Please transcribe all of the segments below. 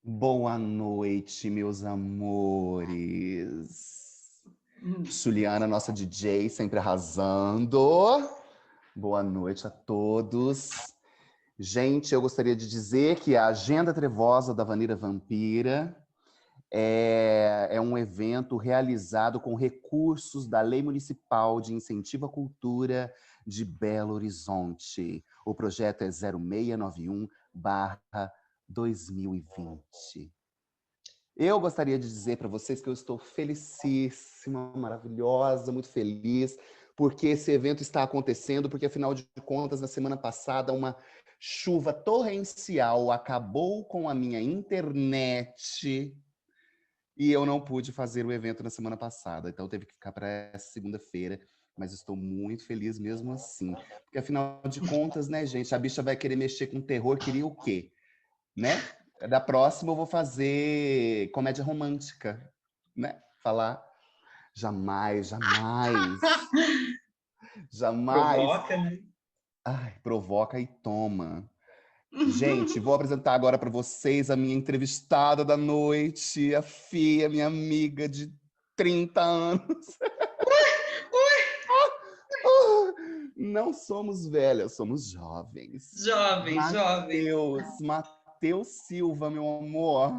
Boa noite, meus amores. Juliana, nossa DJ, sempre arrasando. Boa noite a todos. Gente, eu gostaria de dizer que a Agenda Trevosa da Vanilla Vampira é um evento realizado com recursos da Lei Municipal de Incentivo à Cultura de Belo Horizonte. O projeto é 0691/2020. Eu gostaria de dizer para vocês que eu estou felicíssima, maravilhosa, muito feliz, porque esse evento está acontecendo, porque afinal de contas, na semana passada, uma chuva torrencial acabou com a minha internet e eu não pude fazer o evento na semana passada. Então teve que ficar para essa segunda-feira, mas estou muito feliz mesmo assim. Porque afinal de contas, né, gente, a bicha vai querer mexer com terror, queria o quê? Né? Da próxima eu vou fazer comédia romântica, né? Falar jamais, jamais, jamais. Provoca, né? Ai, provoca e toma. Gente, vou apresentar agora para vocês a minha entrevistada da noite, a Fia, minha amiga de 30 anos. Não somos velhas, somos jovens. Jovem, jovem. Matheus Silva, meu amor.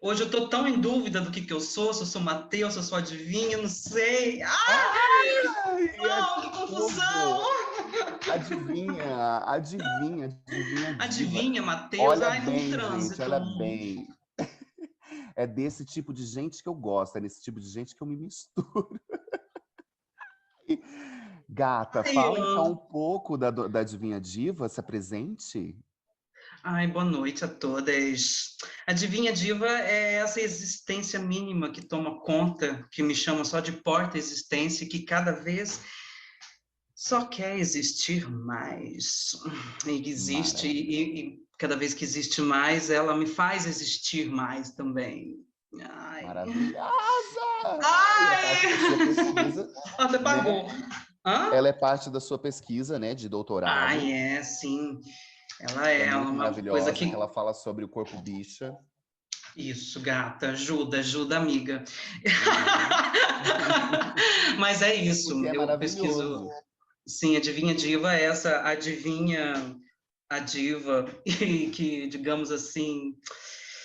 Hoje eu tô tão em dúvida do que eu sou, se eu sou Matheus, se eu sou adivinha, não sei. Ai, é Não, que confusão! tudo. Adivinha, diva. Adivinha, Matheus? Olha Ai, tô no bem, gente, trânsito. olha bem. É desse tipo de gente que eu gosto, é desse tipo de gente que eu me misturo. Gata, Ai, fala eu então um amo. pouco da Adivinha Diva, se apresente. Ai, boa noite a todas. Adivinha, diva, é essa existência mínima que toma conta, que me chama só de porta-existência, que cada vez só quer existir mais. E existe, Maravilhosa. e cada vez que existe mais, ela me faz existir mais também. Ai. Maravilhosa! E é parte da sua Ai! pesquisa, Até né? pagou. Hã? Ela é parte da sua pesquisa, né, de Ai, doutorado, é, sim. Ela que é é muito uma coisa maravilhosa, que que. ela fala sobre o corpo bicha. Isso, gata, ajuda, ajuda, amiga. Uhum. Mas é isso, Porque é eu pesquiso. maravilhoso. Sim, adivinha diva é essa adivinha a diva e que, digamos assim,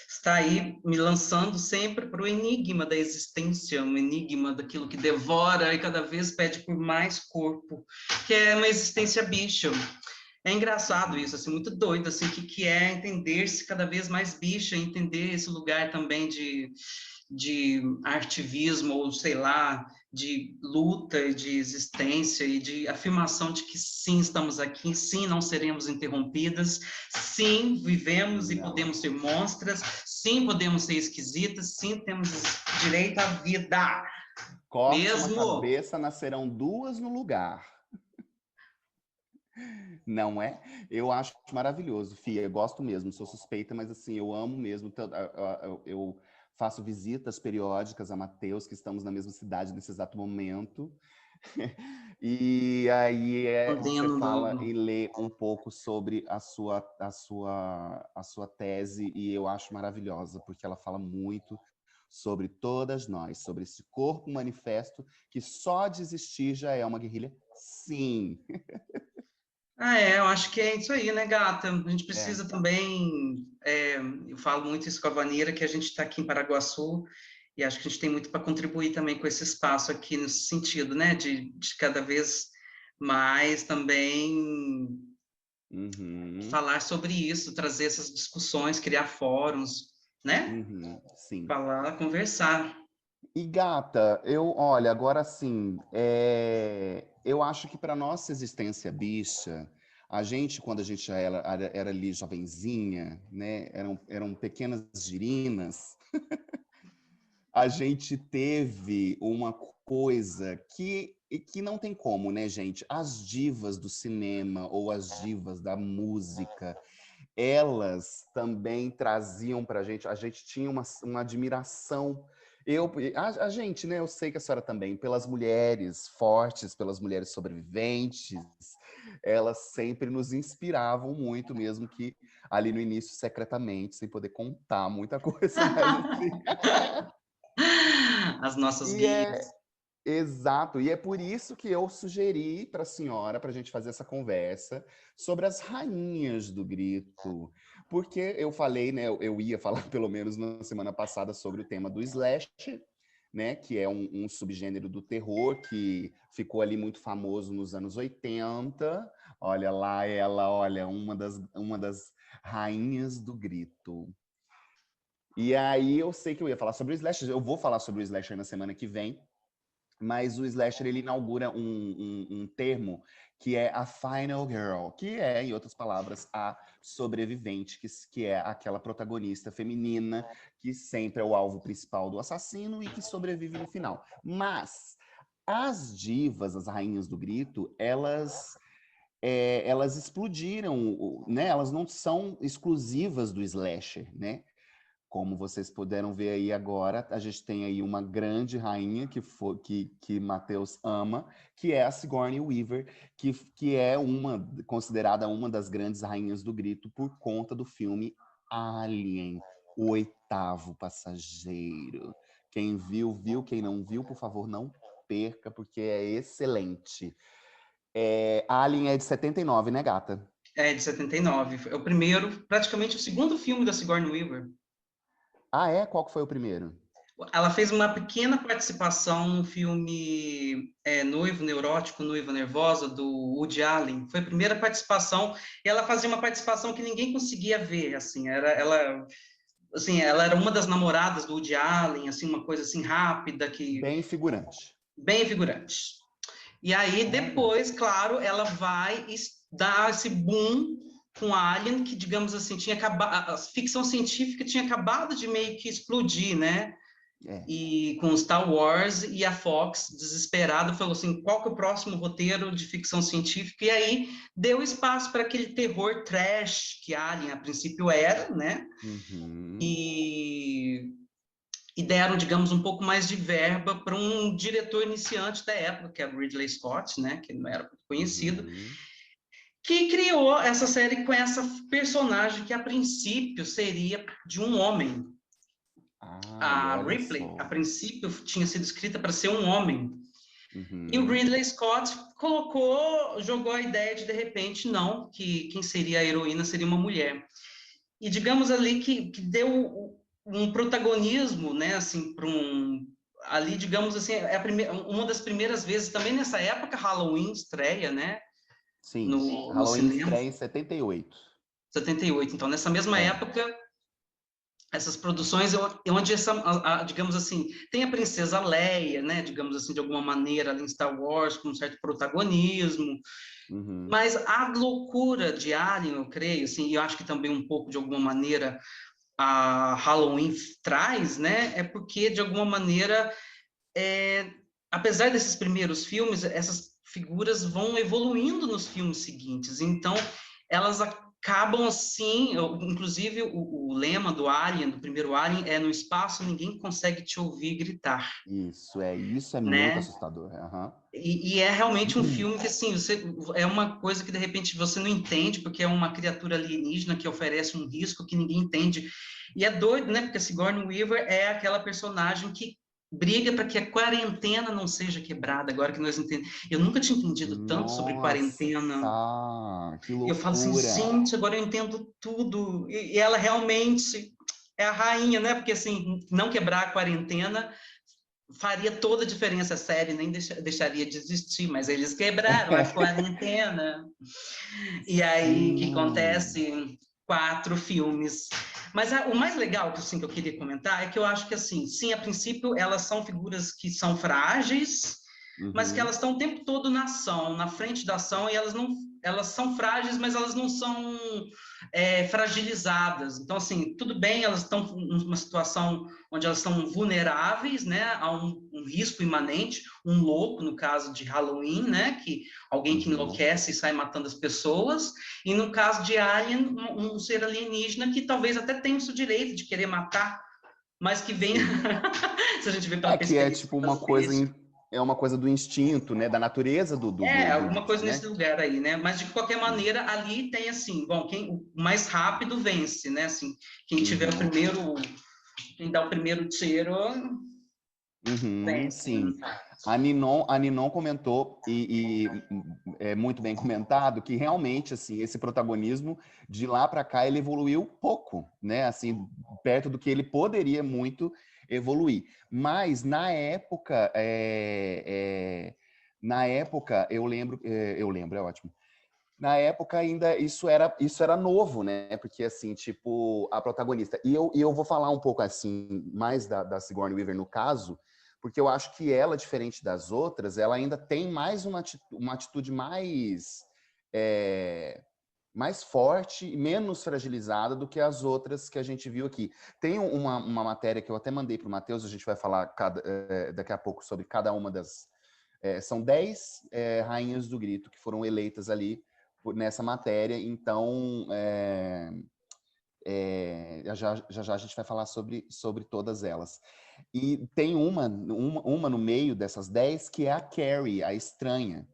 está aí me lançando sempre para o enigma da existência, um enigma daquilo que devora e cada vez pede por mais corpo, que é uma existência bicha. É engraçado isso, assim, muito doido, assim, que é entender-se cada vez mais bicha, entender esse lugar também de artivismo, ou sei lá, de luta, de existência e de afirmação de que sim, estamos aqui, sim, não seremos interrompidas, sim, vivemos e Não. podemos ser monstras, sim, podemos ser esquisitas, sim, temos direito à vida. Corte uma Mesmo. cabeça, nascerão duas no lugar. Não é? Eu acho maravilhoso, Fia. Eu gosto mesmo, sou suspeita, mas assim, eu amo mesmo. Eu faço visitas periódicas a Mateus, que estamos na mesma cidade nesse exato momento. E aí você Podendo fala no. e lê um pouco sobre a sua tese, e eu acho maravilhosa, porque ela fala muito sobre todas nós, sobre esse corpo manifesto que só de existir já é uma guerrilha. Sim. Ah, é, eu acho que é isso aí, né, gata? A gente É. precisa também, eu falo muito isso com a Vanira, que a gente está aqui em Paraguaçu, e acho que a gente tem muito para contribuir também com esse espaço aqui, nesse sentido, né, de cada vez mais também Uhum, falar sobre isso, trazer essas discussões, criar fóruns, né? uhum, sim. Falar, conversar. E gata, olha, agora sim, eu acho que para nossa existência bicha, a gente, quando a gente já era ali jovenzinha, né, eram pequenas girinas, a gente teve uma coisa que não tem como, né, gente? As divas do cinema ou as divas da música, elas também traziam para a gente tinha uma admiração. A gente, né? Eu sei que a senhora também, pelas mulheres fortes, pelas mulheres sobreviventes, elas sempre nos inspiravam muito, mesmo que ali no início secretamente, sem poder contar muita coisa, mas assim. As nossas E é guias. exato, e é por isso que eu sugeri para a senhora, para a gente fazer essa conversa sobre as rainhas do grito. Porque eu falei, né, eu ia falar pelo menos na semana passada sobre o tema do slasher, né, que é um subgênero do terror que ficou ali muito famoso nos anos 80. Olha lá ela, olha, uma das rainhas do grito. E aí eu sei que eu ia falar sobre o slasher, eu vou falar sobre o slasher na semana que vem, mas o slasher ele inaugura um termo que é a final girl, que é, em outras palavras, a sobrevivente, que é aquela protagonista feminina que sempre é o alvo principal do assassino e que sobrevive no final. Mas as divas, as rainhas do grito, elas explodiram, né? Elas não são exclusivas do slasher, né? Como vocês puderam ver aí agora, a gente tem aí uma grande rainha que Matheus ama, que é a Sigourney Weaver, que é considerada uma das grandes rainhas do grito por conta do filme Alien, o oitavo passageiro. Quem viu, viu. Quem não viu, por favor, não perca, porque é excelente. Alien é de 79, né, gata? É, de 79. É o primeiro, praticamente o segundo filme da Sigourney Weaver. Ah, é? Qual que foi o primeiro? Ela fez uma pequena participação no filme Noivo Neurótico, Noiva Nervosa, do Woody Allen. Foi a primeira participação, e ela fazia uma participação que ninguém conseguia ver, assim, ela era uma das namoradas do Woody Allen, assim, uma coisa assim rápida, Bem figurante. bem figurante. E aí, Olha. depois, claro, ela vai dar esse boom com Alien, que, digamos assim, tinha acabado, a ficção científica tinha acabado de meio que explodir, né? É. E com Star Wars, e a Fox, desesperada, falou assim, qual que é o próximo roteiro de ficção científica? E aí deu espaço para aquele terror trash que Alien a princípio era, né? Uhum. E deram, digamos, um pouco mais de verba para um diretor iniciante da época, que é o Ridley Scott, né, que não era muito conhecido, Uhum. que criou essa série com essa personagem que a princípio seria de um homem. Ai, A olha Ripley, a só. princípio, tinha sido escrita para ser um homem. E o Uhum. Ridley Scott jogou a ideia de repente, não, que quem seria a heroína seria uma mulher. E digamos ali que deu um protagonismo, né, assim, para ali, digamos assim, uma das primeiras vezes, também nessa época, Halloween estreia, né, Sim, no Halloween cinema, estreia em 78. 78. Então, nessa mesma É. época, essas produções onde digamos assim, tem a princesa Leia, né, digamos assim, de alguma maneira ali em Star Wars, com um certo protagonismo, Uhum. mas a loucura de Alien, eu creio, assim, e eu acho que também um pouco, de alguma maneira, a Halloween traz, né, é porque, de alguma maneira, apesar desses primeiros filmes, essas figuras vão evoluindo nos filmes seguintes, então elas acabam assim, inclusive o lema do Alien, do primeiro Alien, é no espaço ninguém consegue te ouvir gritar, Isso é muito né? assustador. Aham. E é realmente um filme que, assim, é uma coisa que, de repente, você não entende, porque é uma criatura alienígena que oferece um risco que ninguém entende. E é doido, né? Porque a Sigourney Weaver é aquela personagem que briga para que a quarentena não seja quebrada, agora que nós entendemos. Eu nunca tinha entendido tanto sobre quarentena. Nossa, que E eu falo assim, loucura. gente, agora eu entendo tudo. E ela realmente é a rainha, né? Porque, assim, não quebrar a quarentena faria toda a diferença, a série nem deixaria de existir, mas eles quebraram a quarentena. E aí, o que Sim. acontece? 4 filmes. Mas o mais legal assim, que eu queria comentar é que eu acho que, assim, sim, a princípio, elas são figuras que são frágeis, mas que Uhum. elas estão o tempo todo na ação, na frente da ação, e elas são frágeis, mas elas não são fragilizadas. Então, assim, tudo bem, elas estão numa situação onde elas são vulneráveis, né, a um risco imanente, um louco, no caso de Halloween, né, que alguém que Uhum. enlouquece e sai matando as pessoas, e no caso de Alien, um ser alienígena que talvez até tenha o seu direito de querer matar, mas que vem, Sim. se a gente vê pela É que é perspectiva tipo da uma coisa ciência. É uma coisa do instinto, né? Da natureza do Alguma coisa bicho, né? nesse lugar aí, né? Mas de qualquer maneira, ali tem assim, bom, o mais rápido vence, né? Assim, quem tiver o Uhum. primeiro, quem dá o primeiro tiro, Uhum, vence, sim. né? A Ninon comentou, é muito bem comentado, que realmente, assim, esse protagonismo, de lá para cá, ele evoluiu pouco, né? Assim, perto do que ele poderia muito evoluir. Mas, na época, eu lembro, é ótimo. Na época ainda isso era novo, né? Porque assim, tipo, a protagonista. E eu vou falar um pouco assim, mais da Sigourney Weaver no caso, porque eu acho que ela, diferente das outras, ela ainda tem mais uma atitude mais forte e menos fragilizada do que as outras que a gente viu aqui. Tem uma matéria que eu até mandei para o Matheus, a gente vai falar daqui a pouco sobre cada uma das. São 10 rainhas do grito que foram eleitas ali nessa matéria, então já a gente vai falar sobre todas elas. E tem uma no meio dessas 10 que é a Carrie, a estranha,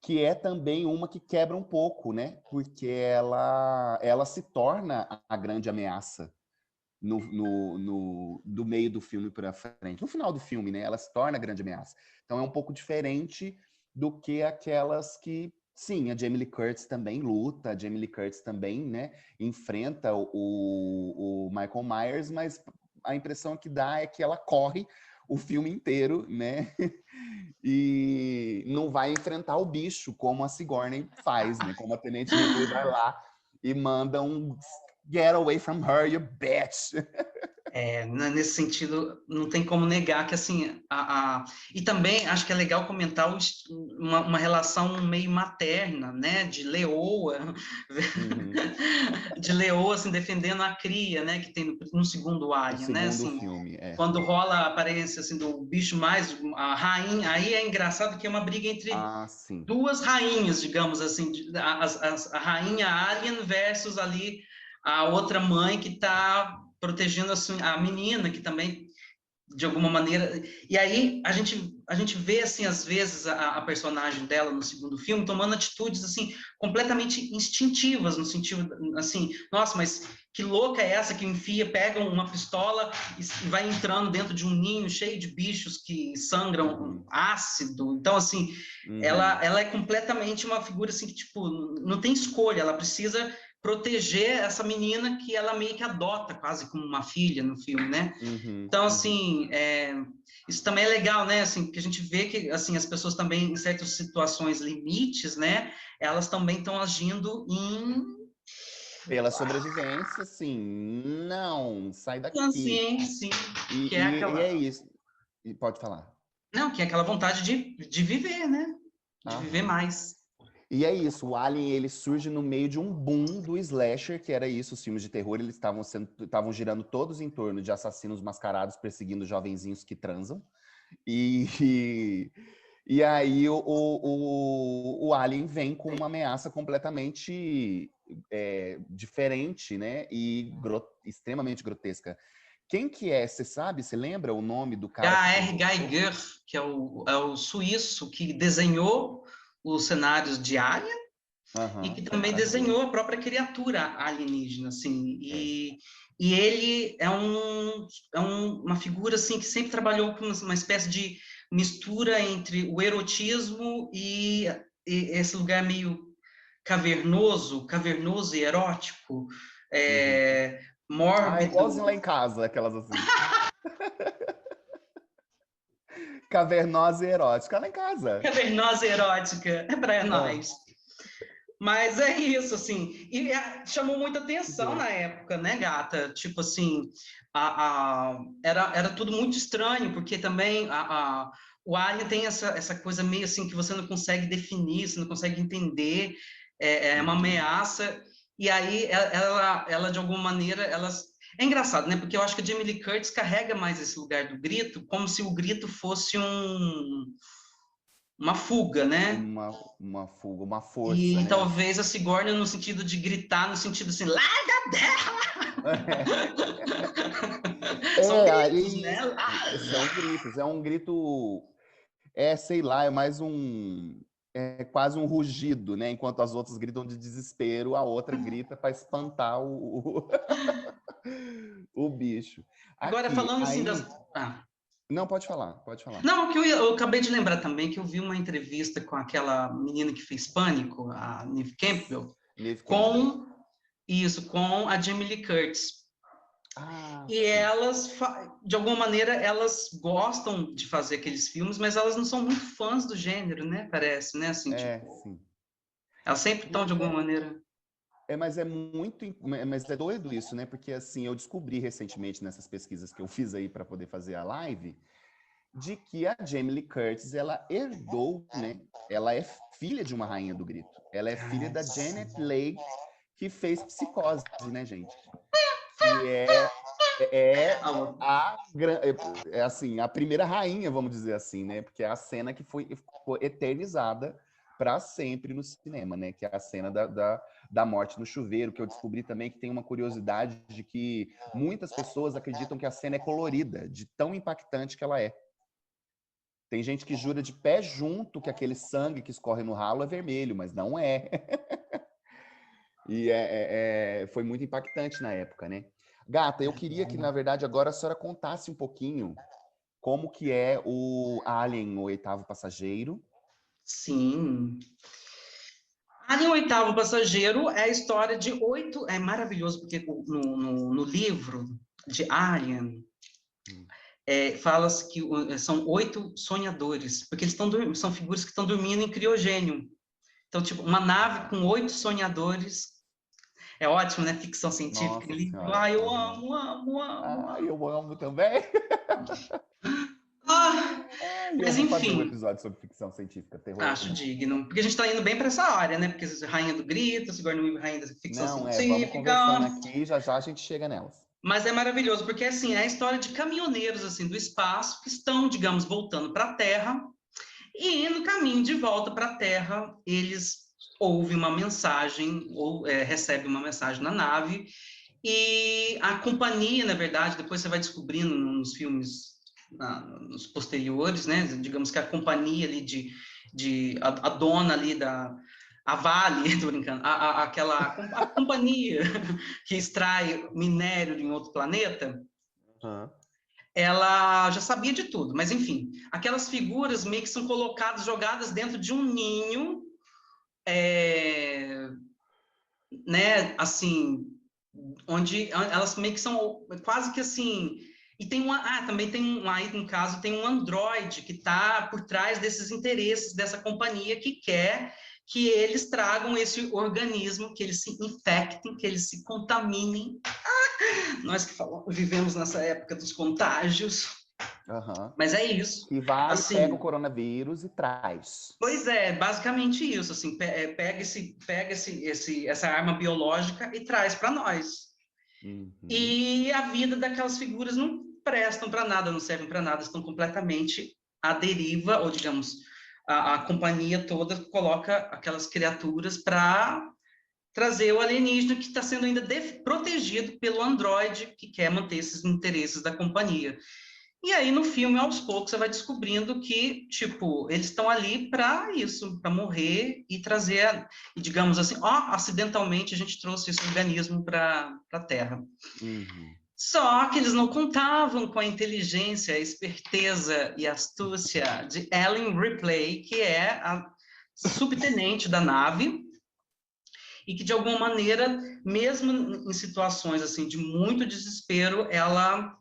que é também uma que quebra um pouco, né? Porque ela se torna a grande ameaça do meio do filme para frente. No final do filme, né? Ela se torna a grande ameaça. Então é um pouco diferente do que aquelas que, sim, a Jamie Lee Curtis também luta, a Jamie Lee Curtis também, né, enfrenta o Michael Myers, mas a impressão que dá é que ela corre o filme inteiro, né? E não vai enfrentar o bicho como a Sigourney faz, né? Como a Tenente Ripley vai lá e manda um "Get away from her, you bitch!" Nesse sentido, não tem como negar que, assim, e também acho que é legal comentar uma relação meio materna, né, de leoa, Uhum. de leoa, assim, defendendo a cria, né, que tem no segundo No Alien, né, segundo assim, filme, quando rola a aparência, assim, do bicho mais, a rainha, aí é engraçado que é uma briga entre Ah, sim. duas rainhas, digamos assim, a rainha Alien versus ali a outra mãe que está protegendo assim, a menina, que também, de alguma maneira... E aí a gente vê, assim, às vezes, a personagem dela no segundo filme tomando atitudes, assim, completamente instintivas, no sentido, assim, nossa, mas que louca é essa que enfia, pega uma pistola e vai entrando dentro de um ninho cheio de bichos que sangram Uhum. ácido. Então, assim, Uhum. ela é completamente uma figura, assim, que, tipo, não tem escolha, ela precisa proteger essa menina que ela meio que adota quase como uma filha no filme, né? Uhum. Então, Uhum. assim, isso também é legal, né? Assim, porque a gente vê que, assim, as pessoas também, em certas situações limites, né? Elas também estão agindo Pela sobrevivência, sim. Não, sai daqui. assim, sim, que é E é aquela... isso. E pode falar. Não, que é aquela vontade de viver, né? De viver Aham. mais. E é isso, o Alien ele surge no meio de um boom do slasher, que era isso, os filmes de terror, eles estavam girando todos em torno de assassinos mascarados perseguindo jovenzinhos que transam. E, e aí o Alien vem com uma ameaça completamente diferente, né? E extremamente grotesca. Quem que é? Você sabe? Você lembra o nome do cara que fez H.R. o roteiro? Geiger, que é o suíço que desenhou os cenários de Alien, e que Aham, também aham. desenhou a própria criatura alienígena, assim, É. e ele uma figura, assim, que sempre trabalhou com uma espécie de mistura entre o erotismo e esse lugar meio cavernoso e erótico, Uhum. Ah, é igualzinho mórbido, lá em casa, aquelas assim. Cavernosa e erótica lá em casa. cavernosa e erótica, é para Ah, nós. Mas é isso, assim, e chamou muita que atenção doido. na época, né, gata? Tipo assim, era tudo muito estranho, porque também o Alien tem essa coisa meio assim que você não consegue definir, você não consegue entender, é uma Uhum. ameaça, e aí ela de alguma maneira, é engraçado, né? Porque eu acho que a Jamie Lee Curtis carrega mais esse lugar do grito, como se o grito fosse uma fuga, né? Uma fuga, uma força, E né? talvez a Sigourney no sentido de gritar, no sentido assim, larga dela! São gritos, né? Isso. São gritos. É um grito. sei lá, é mais um... É quase um rugido, né? Enquanto as outras gritam de desespero, a outra grita para espantar o bicho. Agora, Aqui, falando assim das... aí... Ah. Não, pode falar, pode falar. Não, eu acabei de lembrar também que eu vi uma entrevista com aquela menina que fez Pânico, a Neve Campbell, Neve Campbell. com isso, com a Jamie Lee Curtis. Ah, E sim. elas, de alguma maneira, elas gostam de fazer aqueles filmes, mas elas não são muito fãs do gênero, né? Parece, né? Assim, tipo, Sim. elas sempre estão de Mas alguma maneira. mas é muito, mas é doido isso, né? Porque assim, eu descobri recentemente nessas pesquisas que eu fiz aí para poder fazer a live, de que a Jamie Lee Curtis, ela herdou, né? Ela é filha de uma rainha do grito. Ela é filha Ai, da sim. Janet Leigh, que fez Psicose, né, gente? Que é Ah, assim, a primeira rainha, vamos dizer assim, né? Porque é a cena que ficou eternizada para sempre no cinema, né? Que é a cena da morte no chuveiro, que eu descobri também que tem uma curiosidade de que muitas pessoas acreditam que a cena é colorida, de tão impactante que ela é. Tem gente que jura de pé junto que aquele sangue que escorre no ralo é vermelho, mas não é. E foi muito impactante na época, né? Gata, eu queria que, na verdade, agora a senhora contasse um pouquinho como que é o Alien, o oitavo passageiro. sim. Ali, o Oitavo Passageiro é a história de oito. É maravilhoso, porque no livro de Alien, Hum. fala-se que são oito sonhadores, porque eles são figuras que estão dormindo em criogênio. Então, tipo, uma nave com oito sonhadores. É ótimo, né? Ficção científica. Nossa Livro. Senhora. Ah, eu Aham. amo, amo, amo, Ah, amo. eu amo também. Ah, Ah, eu mas vou fazer um enfim, episódio sobre ficção científica, terror acho digno. Porque a gente está indo bem para essa área, né? Porque Rainha do Grito, Sigourney Weaver, Rainha da Ficção Não, vamos Científica. conversando aqui, já já a gente chega nelas. Mas é maravilhoso, porque assim, é a história de caminhoneiros assim do espaço que estão, digamos, voltando para a Terra, e no caminho de volta para a Terra, eles ouvem uma mensagem, ou recebem uma mensagem na nave, e a companhia, na verdade, depois você vai descobrindo nos filmes, nos posteriores, né? Digamos que a companhia ali a dona ali a Vale, tô brincando, a companhia que extrai minério em outro planeta, Aham. ela já sabia de tudo, mas enfim, aquelas figuras meio que são colocadas, jogadas dentro de um ninho, é, né, assim, onde elas meio que são quase que assim, e tem também tem aí no caso tem um androide que está por trás desses interesses dessa companhia que quer que eles tragam esse organismo, que eles se infectem, que eles se contaminem. Nós que vivemos nessa época dos contágios, Aham. mas é isso. Que vai, pega o Assim, coronavírus e traz. pois é, basicamente isso, assim, essa arma biológica e traz para nós. Uhum. E a vida daquelas figuras não prestam para nada, não servem para nada, estão completamente à deriva, ou digamos, a companhia toda coloca aquelas criaturas para trazer o alienígena que está sendo ainda protegido pelo androide que quer manter esses interesses da companhia. E aí, no filme, aos poucos, você vai descobrindo que, tipo, eles estão ali para isso, para morrer e trazer, e digamos assim, acidentalmente a gente trouxe esse organismo para a Terra. Uhum. Só que eles não contavam com a inteligência, a esperteza e astúcia de Ellen Ripley, que é a subtenente da nave, e que, de alguma maneira, mesmo em situações assim de muito desespero, ela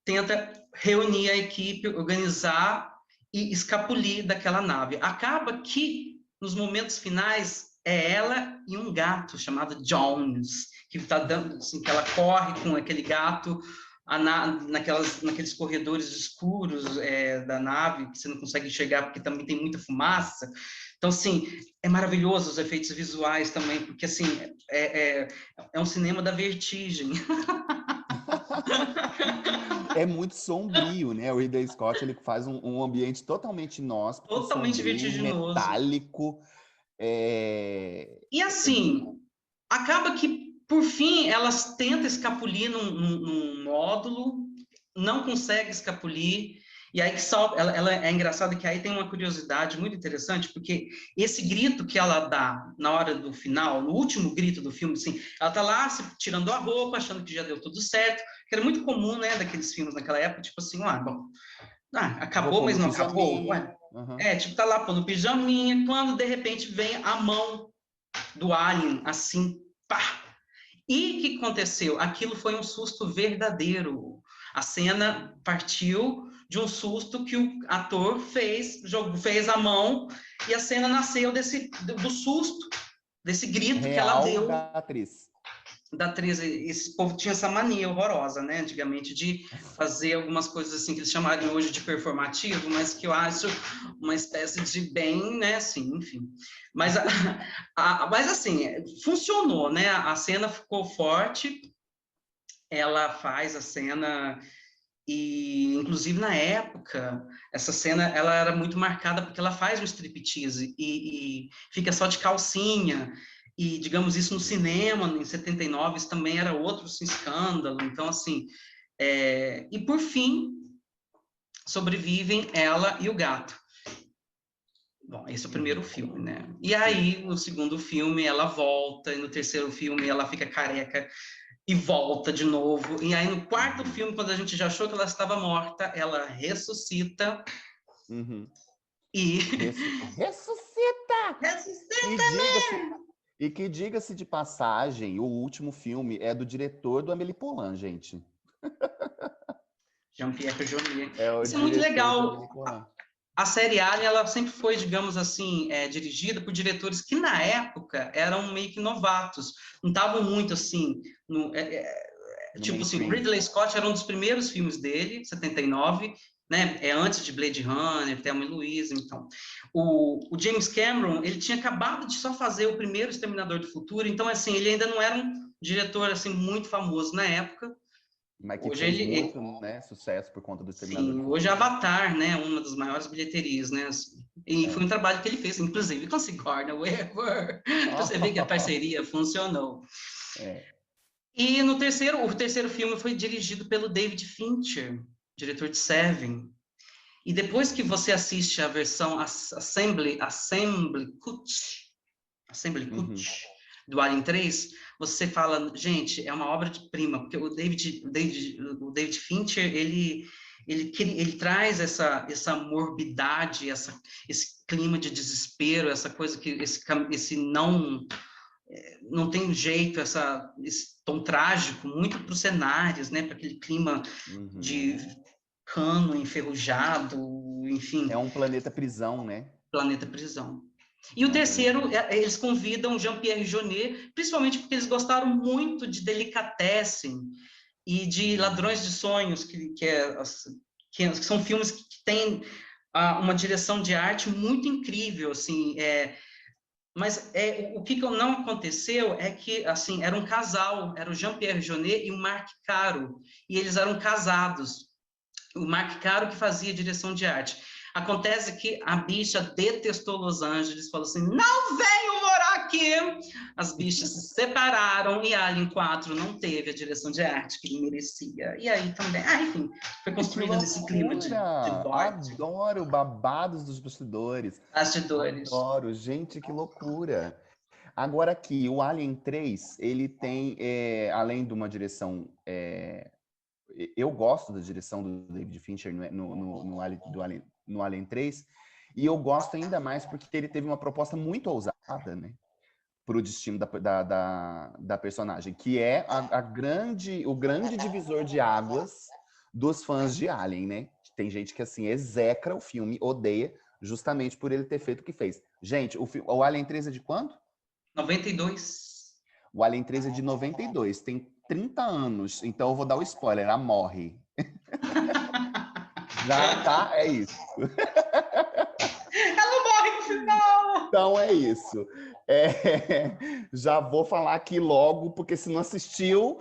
tenta reunir a equipe, organizar e escapulir daquela nave. Acaba que, nos momentos finais, é ela e um gato chamado Jones, que está dando, assim, que ela corre com aquele gato naqueles corredores escuros da nave, que você não consegue enxergar porque também tem muita fumaça. Então, assim, é maravilhoso os efeitos visuais também, porque, assim, é um cinema da vertigem. É muito sombrio, né? O Ridley Scott ele faz um ambiente totalmente inóspito, Totalmente sombrio, vertiginoso. metálico. É... E assim, acaba que, por fim, elas tentam escapulir num módulo, não consegue escapulir, E aí que salva, ela é engraçada que aí tem uma curiosidade muito interessante, porque esse grito que ela dá na hora do final, no último grito do filme, assim, ela tá lá se tirando a roupa, achando que já deu tudo certo, que era muito comum, né, daqueles filmes naquela época, tipo assim, bom, Vou acabou, pôr mas no não acabou, pijaminha. Uhum. tipo, tá lá pondo pijaminha, quando de repente vem a mão do alien, assim, pá! E o que aconteceu? Aquilo foi um susto verdadeiro. A cena partiu de um susto que o ator fez a mão, e a cena nasceu do susto, desse grito que ela Real deu da atriz. da atriz. Esse povo tinha essa mania horrorosa, né, antigamente, de fazer algumas coisas assim que eles chamariam hoje de performativo, mas que eu acho uma espécie de bem, né, assim, enfim. Mas, mas assim, funcionou, né? A cena ficou forte, ela faz a cena e, inclusive, na época, essa cena, ela era muito marcada porque ela faz um striptease e fica só de calcinha, e, digamos, isso no cinema, em 79, isso também era outro assim, escândalo. Então, assim, e por fim, sobrevivem ela e o gato. Bom, esse é o primeiro filme, né? E aí, no segundo filme, ela volta, e no terceiro filme, ela fica careca e volta de novo. E aí, no quarto filme, quando a gente já achou que ela estava morta, ela ressuscita Uhum. e. Ressuscita! E Ressuscita! diga-se e que diga-se de passagem, o último filme é do diretor do Amélie Poulain, gente. Jean-Pierre Jeunet. É o Isso é muito diretor de legal. Amélie Poulain. A série Alien, ela sempre foi, digamos assim, dirigida por diretores que, na época, eram meio que novatos. Não estavam muito, assim, No tipo assim, o mainstream. Ridley Scott era um dos primeiros filmes dele, 79, né? É antes de Blade Runner, Thelma e Louise, então. O James Cameron, ele tinha acabado de só fazer o primeiro Exterminador do Futuro, então, assim, ele ainda não era um diretor, assim, muito famoso na época. Mas que Hoje fez muito, né, sucesso por conta do Exterminador sim, do hoje Futuro. Avatar, né, uma das maiores bilheterias, né, assim, e foi É. um trabalho que ele fez, inclusive com Sigourney Weaver, pra você ver que a parceria funcionou. É. E o terceiro filme foi dirigido pelo David Fincher, diretor de Seven. E depois que você assiste a versão Assembly Cut Uhum. do Alien 3, você fala, gente, é uma obra-prima, porque o David Fincher, ele traz essa morbidade, esse clima de desespero, essa coisa que esse não tem jeito, esse tom trágico, muito para os cenários, né, para aquele clima Uhum. de cano enferrujado, enfim, É um planeta prisão, né? planeta prisão. E o É um planeta terceiro, prisão. eles convidam Jean-Pierre Jeunet, principalmente porque eles gostaram muito de Delicatessen e de Ladrões de Sonhos, que são filmes que têm uma direção de arte muito incrível, assim, mas o que não aconteceu é que, assim, era um casal, era o Jean-Pierre Jeunet e o Marc Caro, e eles eram casados. O Marc Caro que fazia direção de arte. Acontece que a bicha detestou Los Angeles, falou assim, não venham morar aqui! As bichas se separaram e Alien 4 não teve a direção de arte que ele merecia. E aí também, enfim, foi Que construído nesse clima de loucura! morte, Adoro babados dos bastidores. bastidores. Adoro. Gente, que loucura. Agora aqui, o Alien 3, ele tem, além de uma direção... eu gosto da direção do David Fincher no Alien 3, e eu gosto ainda mais porque ele teve uma proposta muito ousada, né? Para o destino da personagem, que é o grande divisor de águas dos fãs de Alien, né? Tem gente que, assim, execra o filme, odeia, justamente por ele ter feito o que fez. Gente, o Alien 3 é de quando? 92. O Alien 3 é de 92, tem 30 anos, então eu vou dar o spoiler, ela morre. Já tá, é isso. Ela morre no final! Então é isso. Já vou falar aqui logo, porque se não assistiu,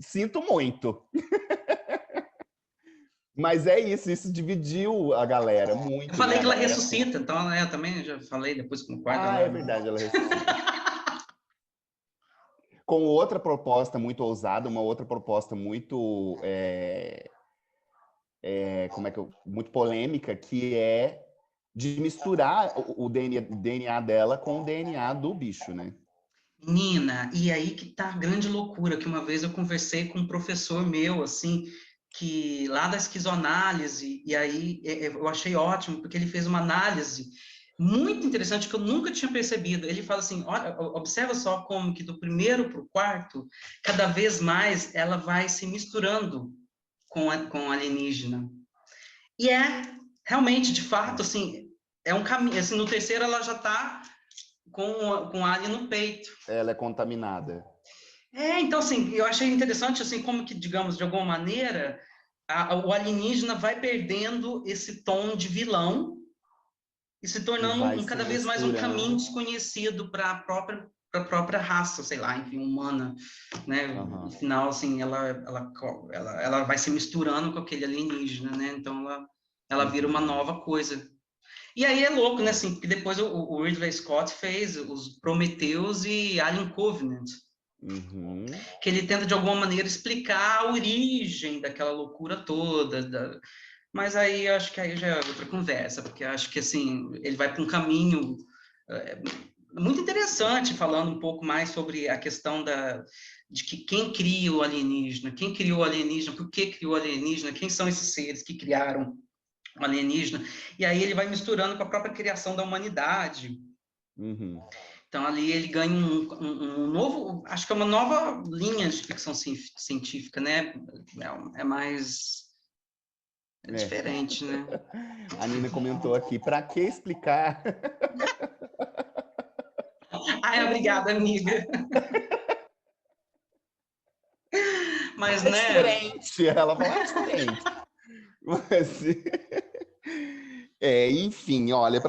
sinto muito. Mas é isso dividiu a galera Eu muito, falei né? A que ela galera ressuscita, então eu também já falei depois com o quarto, é ela... verdade, ela ressuscita. Com outra proposta muito ousada, uma outra proposta muito muito polêmica, que é de misturar o DNA dela com o DNA do bicho, né? Nina, e aí que tá a grande loucura, que uma vez eu conversei com um professor meu, assim, que lá da esquizoanálise, e aí eu achei ótimo, porque ele fez uma análise muito interessante que eu nunca tinha percebido. Ele fala assim, olha, observa só como que do primeiro para o quarto, cada vez mais ela vai se misturando com a alienígena. E realmente, de fato, assim, é um caminho, assim, no terceiro ela já está com alien no peito. Ela é contaminada. Então, assim, eu achei interessante, assim, como que, digamos, de alguma maneira, o alienígena vai perdendo esse tom de vilão e se E tornando vai se cada vez mais um caminho misturando. desconhecido para a própria raça, sei lá, enfim, humana, né? No Uhum. final, assim, ela vai se misturando com aquele alienígena, né? Então, ela vira uma Uhum. nova coisa. E aí é louco, né, assim, porque depois o Ridley Scott fez os Prometheus e Alien Covenant, Uhum. que ele tenta de alguma maneira explicar a origem daquela loucura toda, mas aí eu acho que aí já é outra conversa, porque eu acho que assim, ele vai para um caminho é, muito interessante, falando um pouco mais sobre a questão de que quem cria o alienígena, quem criou o alienígena, por que criou o alienígena, quem são esses seres que criaram o alienígena, e aí ele vai misturando com a própria criação da humanidade. Uhum. Então, ali ele ganha um novo, acho que é uma nova linha de ficção científica, né? É É. diferente, né? A Nina comentou aqui, para que explicar? Ai, obrigada, amiga. Mas, É né? diferente. Ela falou, é diferente. Mas, enfim, olha,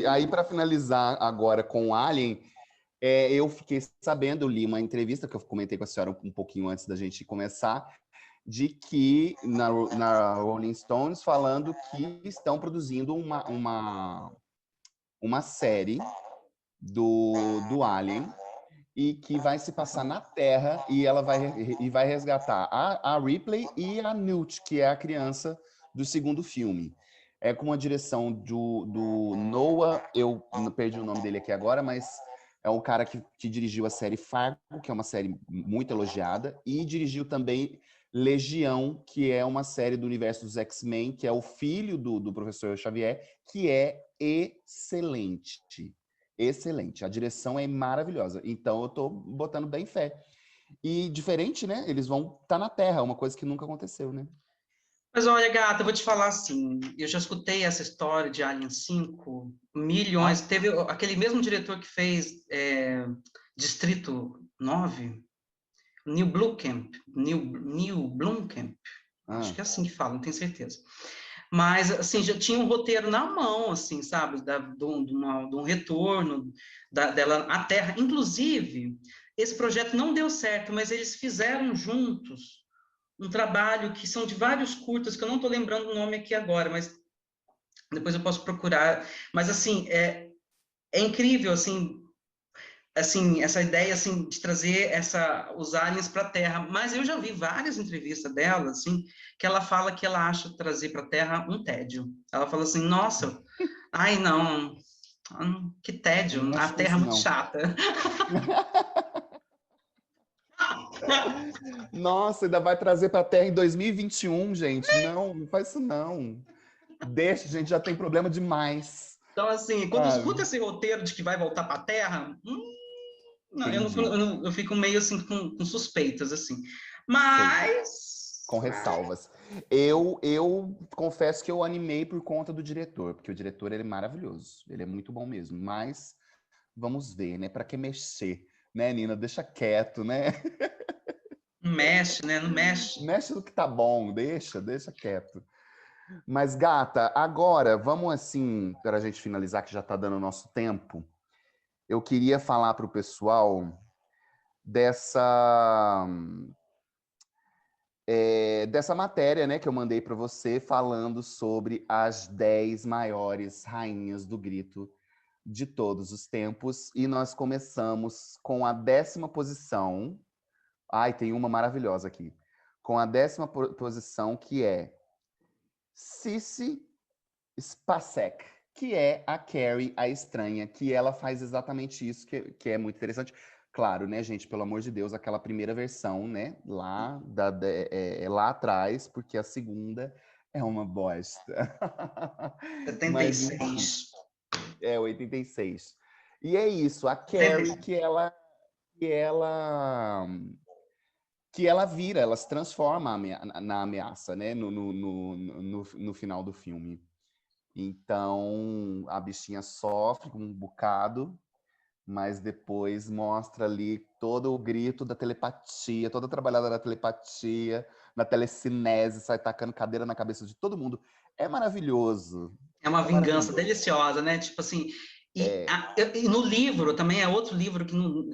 aí para finalizar agora com o Alien, eu fiquei sabendo, eu li uma entrevista que eu comentei com a senhora um pouquinho antes da gente começar, de que na Rolling Stones falando que estão produzindo uma série do Alien e que vai se passar na Terra e ela vai resgatar a Ripley e a Newt, que é a criança do segundo filme. É com a direção do Noah, eu perdi o nome dele aqui agora, mas é o cara que dirigiu a série Fargo, que é uma série muito elogiada, e dirigiu também Legião, que é uma série do universo dos X-Men, que é o filho do professor Xavier, que é excelente. Excelente. A direção é maravilhosa. Então eu tô botando bem fé. E diferente, né? Eles vão estar na Terra, uma coisa que nunca aconteceu, né? Mas olha, gata, eu vou te falar assim, eu já escutei essa história de Alien 5 milhões. Ah, Teve aquele mesmo diretor que fez Distrito 9, Neil Blomkamp, acho ah, que é assim que fala, não tenho certeza. Mas, assim, já tinha um roteiro na mão, assim, sabe, de um retorno dela à Terra. Inclusive, esse projeto não deu certo, mas eles fizeram juntos um trabalho que são de vários curtas, que eu não estou lembrando o nome aqui agora, mas depois eu posso procurar. Mas, assim, é incrível, assim, essa ideia, assim, de trazer os aliens para a Terra. Mas eu já vi várias entrevistas dela, assim, que ela fala que ela acha trazer para a Terra um tédio. Ela fala assim, nossa, ai, não, que não tédio, a mexe com Terra é isso, muito não. chata. Nossa, ainda vai trazer para a Terra em 2021, gente. Não, não faz isso, não. Deixa, a gente já tem problema demais. Então, assim, quando eu escuto Sabe? esse roteiro de que vai voltar para a Terra, não, Entendi. eu fico meio, assim, com suspeitas, assim. Sei. Mas, Com ressalvas. Eu confesso que eu animei por conta do diretor, porque o diretor ele é maravilhoso. Ele é muito bom mesmo. Mas vamos ver, né? Para que mexer, né, Nina? Deixa quieto, né? não mexe, né? Não mexe. Mexe no que tá bom, deixa quieto. Mas, gata, agora vamos assim, para a gente finalizar, que já tá dando o nosso tempo. Eu queria falar para o pessoal dessa dessa matéria, né, que eu mandei para você, falando sobre as 10 maiores rainhas do grito de todos os tempos. E nós começamos com a 10ª posição. Ai, tem uma maravilhosa aqui. Com a 10ª posição, que é Sissy Spacek, que é a Carrie, a estranha, que ela faz exatamente isso, que é muito interessante. Claro, né, gente, pelo amor de Deus, aquela primeira versão, né, lá atrás, porque a segunda é uma bosta. Mas, enfim, 76. é 86. E é isso, a Carrie 77. que ela que ela vira, ela se transforma na ameaça, né? No final do filme. Então, a bichinha sofre um bocado, mas depois mostra ali todo o grito da telepatia, toda a trabalhada da telepatia, na telecinese, sai tacando cadeira na cabeça de todo mundo. É maravilhoso. É uma É vingança maravilhoso. deliciosa, né? Tipo assim, É, e no livro também é outro livro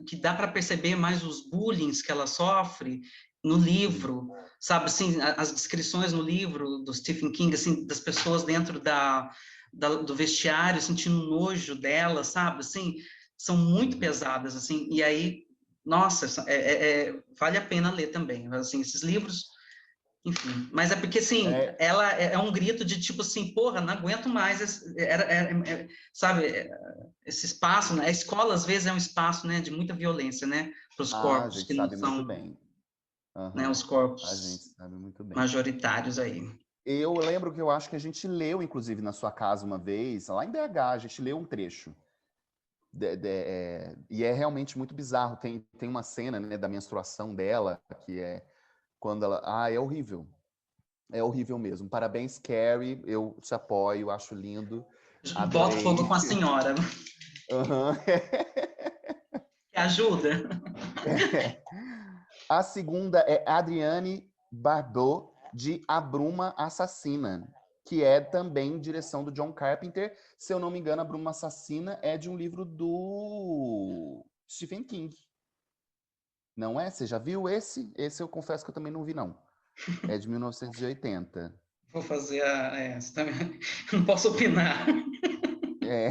que dá para perceber mais os bullying que ela sofre no sim. livro, sabe? Assim, as descrições no livro do Stephen King, assim, das pessoas dentro do vestiário sentindo nojo dela, sabe? Assim, são muito Sim. pesadas, assim. E aí, nossa, vale a pena ler também. Assim, esses livros. Enfim, mas é porque, assim, É, ela é um grito de tipo assim, porra, não aguento mais, sabe, esse espaço, né? A escola, às vezes, é um espaço, né, de muita violência, né, para os a corpos gente que não sabe muito são, bem. né, Aham. os A gente corpos sabe muito bem. majoritários aí. Eu lembro que eu acho que a gente leu, inclusive, na sua casa uma vez, lá em BH, a gente leu um trecho. E é realmente muito bizarro. Tem uma cena, né, da menstruação dela, que é quando ela. Ah, é horrível. É horrível mesmo. Parabéns, Carrie. Eu te apoio, acho lindo. Bota fogo Adorei. com a senhora, Aham. que ajuda. A segunda é Adriane Barbeau, de A Bruma Assassina, que é também direção do John Carpenter. Se eu não me engano, A Bruma Assassina é de um livro do Stephen King. Não é? Você já viu esse? Esse eu confesso que eu também não vi, não. É de 1980. Vou fazer você não posso opinar. É,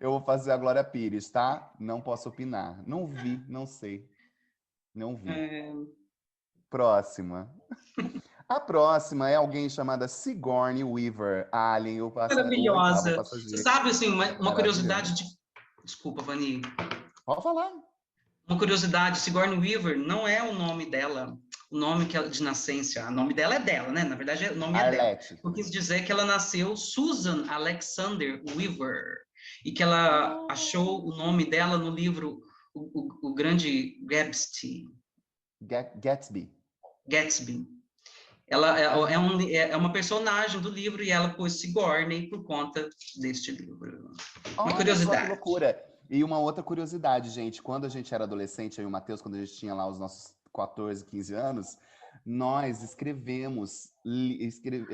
eu vou fazer a Glória Pires, tá? Não posso opinar. Não vi, não sei. Não vi. É, Próxima. A próxima é alguém chamada Sigourney Weaver, Alien, o oitavo maravilhosa. Você passageiro. sabe, assim, uma Maravilhoso. curiosidade de... Desculpa, Vani. Pode falar. Uma curiosidade, Sigourney Weaver não é o nome dela, o nome que ela, de nascença. O nome dela é dela, né? Na verdade, o nome é dela. Arlete. Eu quis dizer que ela nasceu Susan Alexander Weaver e que ela achou o nome dela no livro O Grande Gatsby. Gatsby. Gatsby. Ela Ah, é uma personagem do livro e ela pôs Sigourney por conta deste livro. Uma olha só que curiosidade. loucura. E uma outra curiosidade, gente. Quando a gente era adolescente, eu e o Matheus, quando a gente tinha lá os nossos 14, 15 anos, nós escrevemos,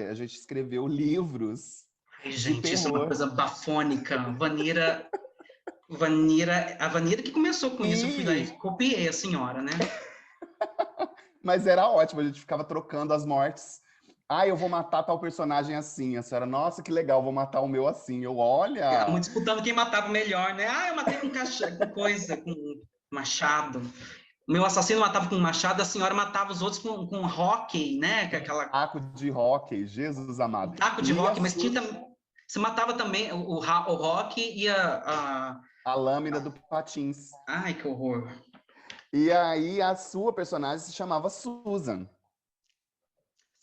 a gente escreveu livros Ai, de gente, isso é uma terror. coisa bafônica. A Vanira que começou com isso, eu fui lá e Sim, copiei a senhora, né? mas era ótimo, a gente ficava trocando as mortes. Ah, eu vou matar tal personagem assim. A senhora, nossa, que legal, vou matar o meu assim. Eu, Ficamos olha. disputando quem matava melhor, né? Ah, eu matei com com coisa, com machado. O meu assassino matava com machado, a senhora matava os outros com hockey, né? Com aquela Taco de hóquei, Jesus um amado. taco de E a hockey, mas tinha sua, você matava também o hockey e a lâmina do patins. Ai, que horror. E aí a sua personagem se chamava Susan.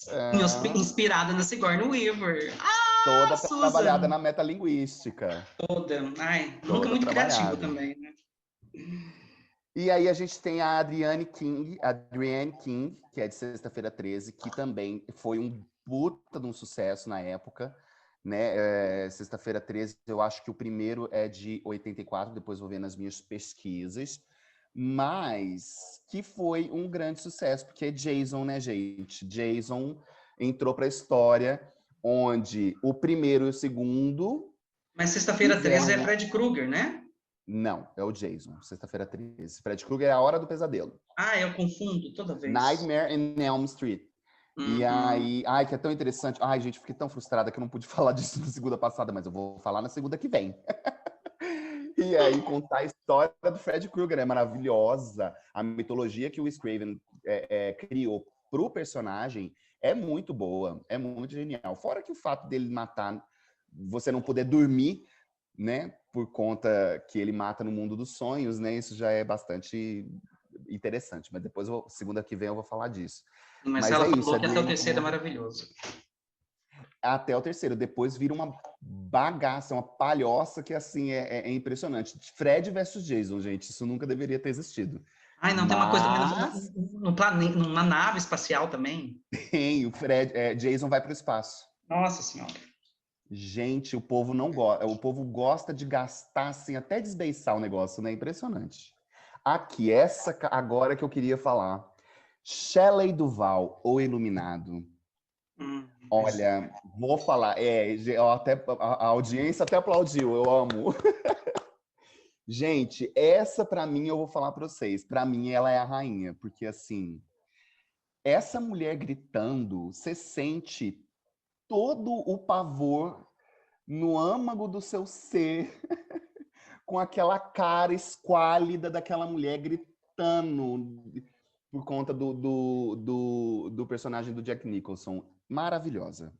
É, Inspirada na Sigourney Weaver. Ah, toda trabalhada Susan! na metalinguística. Toda. Ai, nunca Toda muito criativa trabalhada. também, né? E aí a gente tem a Adrienne King, que é de Sexta-feira 13, que também foi um puta de um sucesso na época, né? Sexta-feira 13, eu acho que o primeiro é de 84, depois vou ver nas minhas pesquisas, mas que foi um grande sucesso, porque é Jason, né, gente? Jason entrou para a história onde o primeiro e o segundo Mas sexta-feira 13 é fizeram. Fred Krueger, né? Não, é o Jason, Sexta-feira 13. Fred Krueger é a hora do pesadelo. Ah, eu confundo toda vez. Nightmare in Elm Street. E Uhum. aí, ai, que é tão interessante. Ai, gente, fiquei tão frustrada que eu não pude falar disso na segunda passada, mas eu vou falar na segunda que vem. E aí, contar a história do Fred Krueger é maravilhosa. A mitologia que o Wes Craven criou pro personagem é muito boa, é muito genial. Fora que o fato dele matar, você não poder dormir, né, por conta que ele mata no mundo dos sonhos, né, isso já é bastante interessante. Mas depois, segunda que vem, eu vou falar disso. Mas Mas ela é isso, falou é que do até o Eno terceiro é Cohen maravilhoso. até o terceiro. Depois vira uma bagaça, uma palhoça que, assim, é impressionante. Fred versus Jason, gente, isso nunca deveria ter existido. Ai, não, tem uma coisa também Mas no planeta, numa nave espacial também. tem, o Fred, Jason vai para o espaço. Nossa Senhora. Gente, o povo não gosta, o povo gosta de gastar, assim, até desbeiçar o negócio, né? Impressionante. Aqui, essa agora que eu queria falar. Shelley Duvall, O Iluminado. Pois é. Olha, vou falar, a audiência até aplaudiu, eu amo. Gente, essa pra mim eu vou falar pra vocês, pra mim ela é a rainha, porque assim, essa mulher gritando, você sente todo o pavor no âmago do seu ser, com aquela cara esquálida daquela mulher gritando por conta do personagem do Jack Nicholson. Maravilhosa.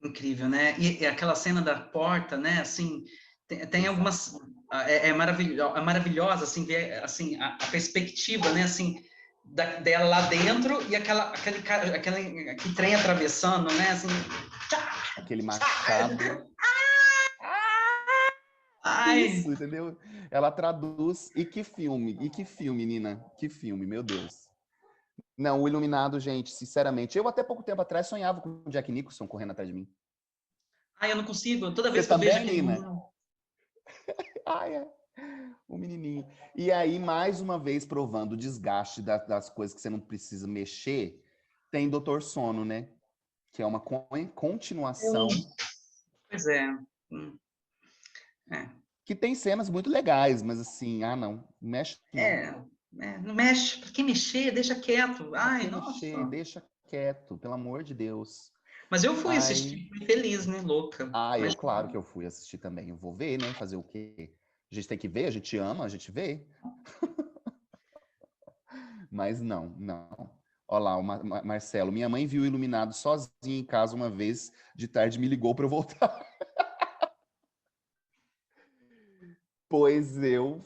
Incrível, né? E aquela cena da porta, né? Assim, tem Exato. algumas é maravilhosa, assim, ver assim a perspectiva, né? Assim, dela lá dentro e aquele trem atravessando, né? Assim, tchá, Aquele tchá, machado. ai, Isso, entendeu? Ela traduz. E que filme, Nina? Que filme, meu Deus. Não, o Iluminado, gente, sinceramente. Eu até pouco tempo atrás sonhava com o Jack Nicholson correndo atrás de mim. ai, eu não consigo. Toda Você vez que eu vejo também, aquele Nina? menino, Ah, é. O menininho. E aí, mais uma vez, provando o desgaste das coisas que você não precisa mexer, tem Doutor Sono, né? Que é uma continuação pois é, hum, é. que tem cenas muito legais, mas assim, não, mexe não. É, não mexe. Pra que mexer? Deixa quieto. Pra Ai, que mexer? nossa. Deixa quieto, pelo amor de Deus. Mas eu fui Ai, assistir, fui feliz, né? Louca. eu Mas claro que eu fui assistir também. Eu vou ver, né? Fazer o quê? A gente tem que ver, a gente ama, a gente vê. Mas não, não. Olha lá, o Marcelo. Minha mãe viu o Iluminado sozinha em casa uma vez, de tarde me ligou para eu voltar. Pois eu,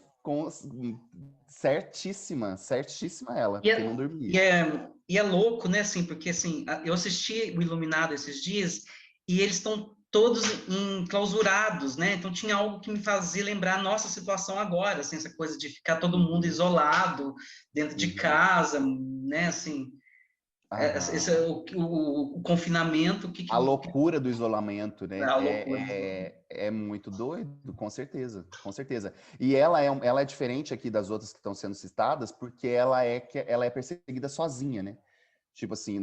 certíssima, certíssima ela, e porque não é, e dormia. é, e é louco, né? Assim, porque assim, eu assisti o Iluminado esses dias e eles estão todos enclausurados, né? Então tinha algo que me fazia lembrar a nossa situação agora, assim, essa coisa de ficar todo mundo Uhum, isolado dentro de uhum, casa, né? Assim, esse é aham. o confinamento, A loucura do isolamento, é né? a loucura. É muito doido, com certeza, com certeza. E ela é diferente aqui das outras que estão sendo citadas, porque ela é perseguida sozinha, né? Tipo assim,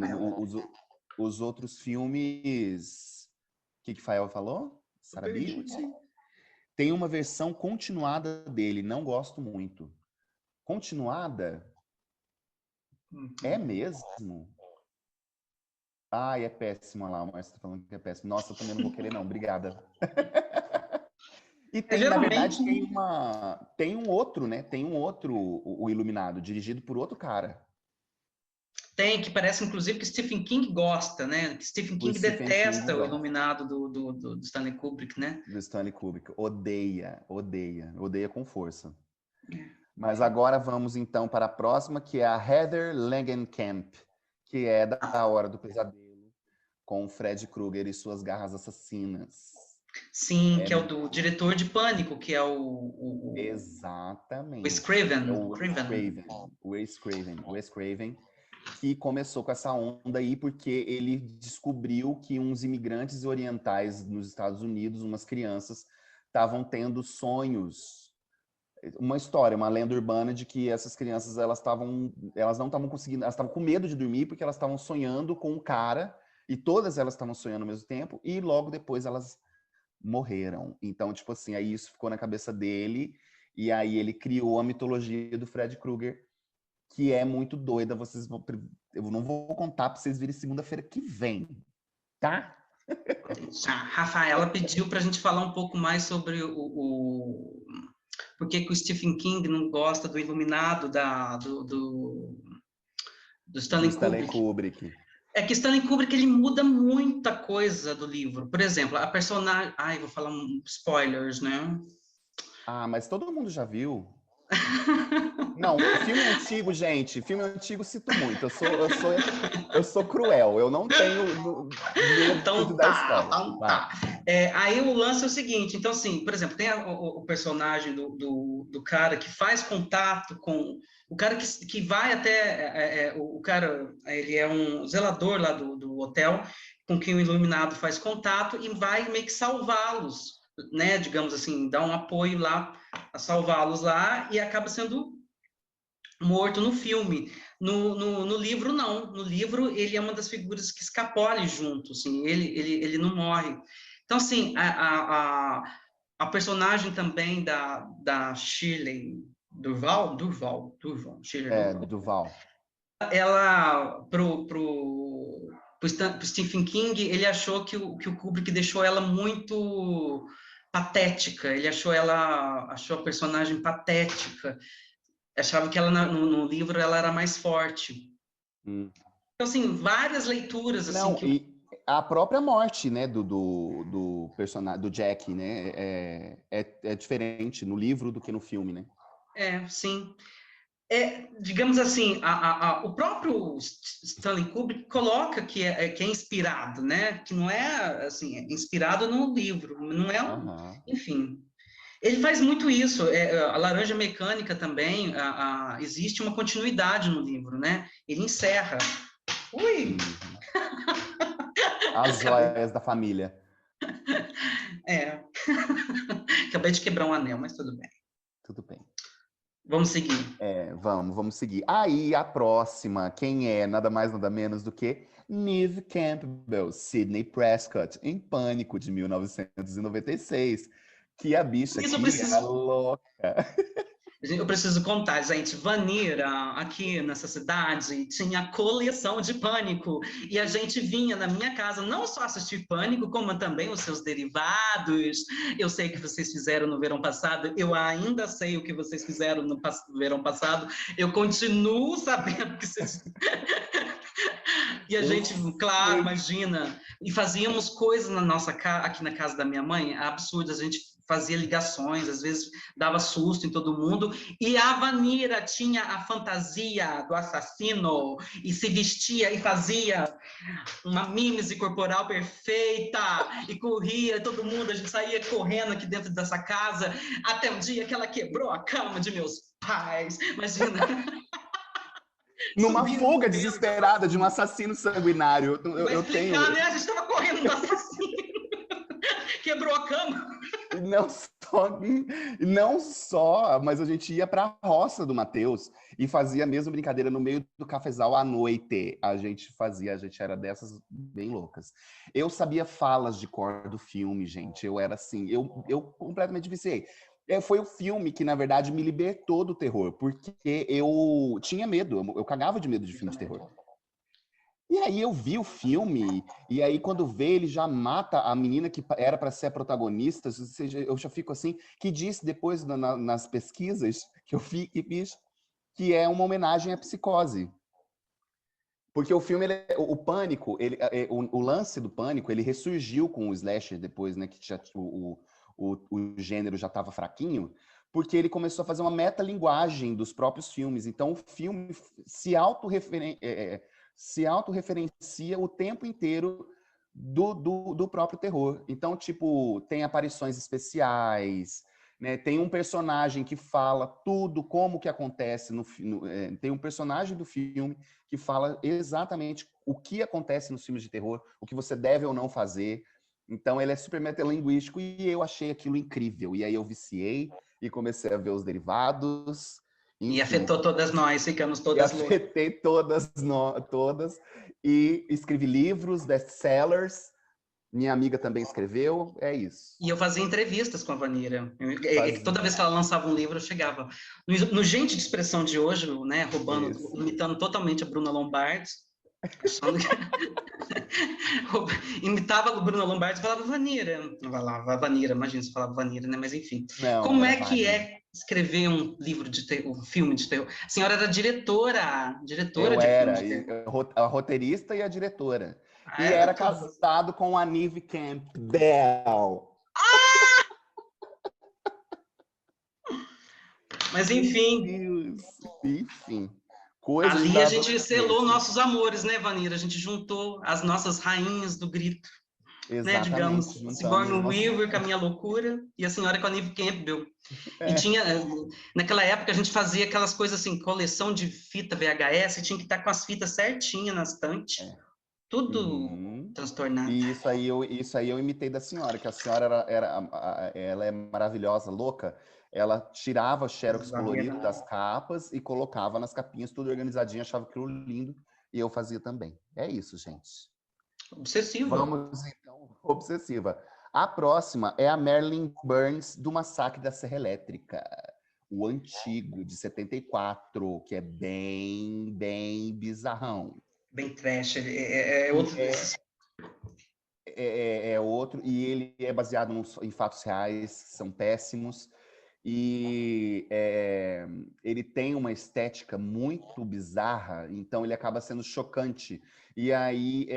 os outros filmes. O que Fael falou? Eu Sarah perdi. Beauty? Tem uma versão continuada dele, não gosto muito. Continuada? É Uhum. mesmo? É péssimo olha lá, o Márcio tá falando que é péssimo. Nossa, eu também não vou querer, não. Obrigada. E tem, na Geralmente verdade, tem um outro, né? Tem um outro, o Iluminado, dirigido por outro cara. tem, que parece inclusive que Stephen King gosta, né? Que Stephen O King Stephen King detesta o gosta. Iluminado do Stanley Kubrick, né? Do Stanley Kubrick. Odeia, odeia, odeia com força. Mas agora vamos então para a próxima, que é a Heather Langenkamp, que é da Hora do Pesadelo, com o Fred Krueger e suas garras assassinas. Sim, É que é o do diretor de Pânico, que é o exatamente. É Scriven. o Wes Craven. Craven, Wes Craven, que começou com essa onda aí porque ele descobriu que uns imigrantes orientais nos Estados Unidos, umas crianças, estavam tendo sonhos, uma história, uma lenda urbana de que essas crianças elas não estavam conseguindo, elas estavam com medo de dormir porque elas estavam sonhando com um cara e todas elas estavam sonhando ao mesmo tempo e logo depois elas morreram. Então, tipo assim, aí isso ficou na cabeça dele e aí ele criou a mitologia do Fred Krueger, que é muito doida. Eu não vou contar para vocês virem segunda-feira que vem, tá? A Rafaela pediu para a gente falar um pouco mais sobre por que o Stephen King não gosta do Iluminado, do Stanley Kubrick. Kubrick. É que Stanley Kubrick, ele muda muita coisa do livro. Por exemplo, a personagem... Ai, vou falar spoilers, né? Ah, mas todo mundo já viu. Não, filme antigo, gente, filme antigo cito muito. Eu sou cruel, eu não tenho medo Então de dar spoiler. Então tá. Aí o lance é o seguinte, então assim, por exemplo, tem o personagem do cara que faz contato com... O cara que vai até... o cara, ele é um zelador lá do hotel, com quem o Iluminado faz contato e vai meio que salvá-los, né? Digamos assim, dar um apoio lá, a salvá-los lá, e acaba sendo morto no filme. No livro, não. No livro, ele é uma das figuras que escapole junto, assim, ele não morre. Então, assim, a personagem também da Shirley Durval, Shirley Durval, Duval. ela, pro Stephen King, ele achou que o Kubrick deixou ela muito patética, ele achou a personagem patética, achava que ela no livro ela era mais forte. Então, assim, várias leituras, assim, não, e a própria morte, né, do personagem, do Jack, né, é diferente no livro do que no filme, né? Sim. Digamos assim, o próprio Stanley Kubrick coloca que é inspirado, né? Que não é, assim, é inspirado no livro, não é, enfim. Ele faz muito isso. A Laranja Mecânica também, existe uma continuidade no livro, né? Ele encerra. Ui! As joias da família. Acabei de quebrar um anel, mas tudo bem. Tudo bem. Vamos seguir. Vamos seguir. Aí, a próxima, quem é? Nada mais, nada menos do que Neve Campbell, Sidney Prescott, em Pânico, de 1996. Que a bicha Isso aqui é louca. Eu preciso contar, gente. Vanira, aqui nessa cidade, tinha coleção de Pânico. E a gente vinha na minha casa não só assistir Pânico, como também os seus derivados. Eu sei o que vocês fizeram no verão passado. Eu ainda sei o que vocês fizeram no verão passado. Eu continuo sabendo que vocês... E a gente, claro, imagina. E fazíamos coisas na nossa casa, aqui na casa da minha mãe, absurdas. A gente fazia ligações, às vezes dava susto em todo mundo. E a Vanira tinha a fantasia do assassino e se vestia e fazia uma mímese corporal perfeita e corria, todo mundo, a gente saía correndo aqui dentro dessa casa, até um dia que ela quebrou a cama de meus pais. Imagina... Numa fuga desesperada de um assassino sanguinário. Eu tenho... né? A gente estava correndo do assassino. Quebrou a cama. Não só, mas a gente ia para a roça do Matheus e fazia a mesma brincadeira no meio do cafezal à noite. A gente era dessas bem loucas. Eu sabia falas de cor do filme, gente. Eu era assim, eu completamente viciei. Foi o filme que, na verdade, me libertou do terror, porque eu tinha medo, eu cagava de medo de filme de terror. E aí eu vi o filme, e aí quando vê, ele já mata a menina que era para ser a protagonista, ou seja, eu já fico assim, que disse depois nas pesquisas que eu fiz, que é uma homenagem à Psicose. Porque o filme, o Pânico, o lance do Pânico, ele ressurgiu com o slasher depois, né, que já, o gênero já estava fraquinho, porque ele começou a fazer uma metalinguagem dos próprios filmes. Então, o filme se autorreferencia o tempo inteiro do próprio terror. Então, tipo, tem aparições especiais, né? Tem um personagem que fala tudo, como que acontece tem um personagem do filme que fala exatamente o que acontece nos filmes de terror, o que você deve ou não fazer. Então, ele é super metalinguístico e eu achei aquilo incrível. E aí eu viciei e comecei a ver os derivados. Enfim. E afetou todas nós, ficamos todas loucas. Afetei todas. E escrevi livros, best-sellers. Minha amiga também escreveu, é isso. E eu fazia entrevistas com a Vanira. Toda vez que ela lançava um livro, eu chegava. No Gente de Expressão de hoje, né, imitando totalmente a Bruna Lombardi. Imitava o Bruno Lombardi e falava Vanira. Não falava Vanira, imagina se falava Vanira, né? Mas enfim. Não, Como era é que Vanira. é escrever um livro de terror, um filme de terror? A senhora era diretora Eu de filme era de terror. a roteirista e a diretora. Ah, E era era tudo. casado com a Neve Campbell. Mas Meu enfim, Deus. Enfim, coisas ali a da gente selou adolescência. nossos amores, né, Vanira? A gente juntou as nossas rainhas do grito, né? Exatamente, Digamos, juntamos Sigourney nossos. Weaver com a minha loucura e a senhora com a Neve Campbell. E É. tinha, naquela época, a gente fazia aquelas coisas assim, coleção de fita VHS, e tinha que estar com as fitas certinhas na estante, É. tudo Uhum. transtornado. E isso aí eu imitei da senhora, que a senhora ela é maravilhosa, louca. Ela tirava o xerox colorido Exagerado. das capas e colocava nas capinhas tudo organizadinho, achava aquilo lindo, e eu fazia também. É isso, gente. Obsessiva. Vamos então, obsessiva. A próxima é a Marilyn Burns do Massacre da Serra Elétrica, o antigo de 74, que é bem bizarrão. Bem trash. É outro É desses. é outro, e ele é baseado em fatos reais, que são péssimos, e ele tem uma estética muito bizarra, então ele acaba sendo chocante. E aí,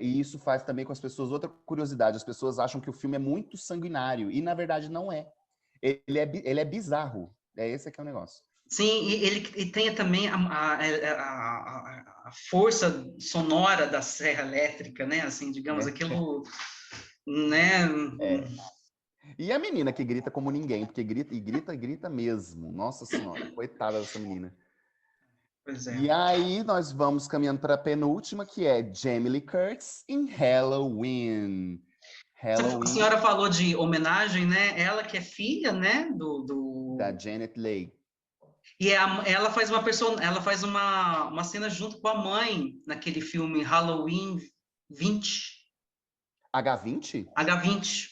e isso faz também com as pessoas outra curiosidade: as pessoas acham que o filme é muito sanguinário, e na verdade não é. Ele é bizarro. Esse que é o negócio. Sim, e tem também a força sonora da serra elétrica, né? Assim, digamos, É, aquilo, né? é. E a menina que grita como ninguém, porque grita mesmo. Nossa Senhora, coitada dessa menina. Pois é. E aí nós vamos caminhando para a penúltima, que é Jamie Lee Curtis em Halloween. A Halloween, senhora falou de homenagem, né? Ela que é filha, né? da Janet Leigh. E ela faz ela faz uma cena junto com a mãe naquele filme Halloween 20, H20? H20.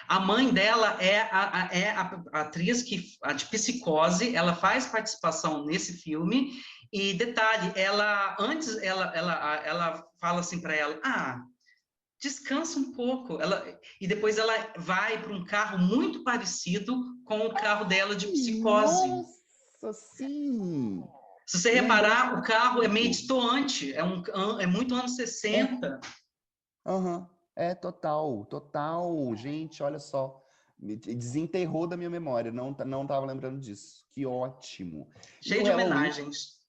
A mãe dela é a atriz a de Psicose, ela faz participação nesse filme, e detalhe, ela fala assim para ela, descansa um pouco, e depois ela vai para um carro muito parecido com o carro dela de Psicose. Nossa, sim! Se você Lembrei reparar, o carro é meio tudo. destoante, é muito anos É, 60. aham. É total. Gente, olha só. Desenterrou da minha memória. Não tava lembrando disso. Que ótimo. E Cheio o de Halloween, homenagens.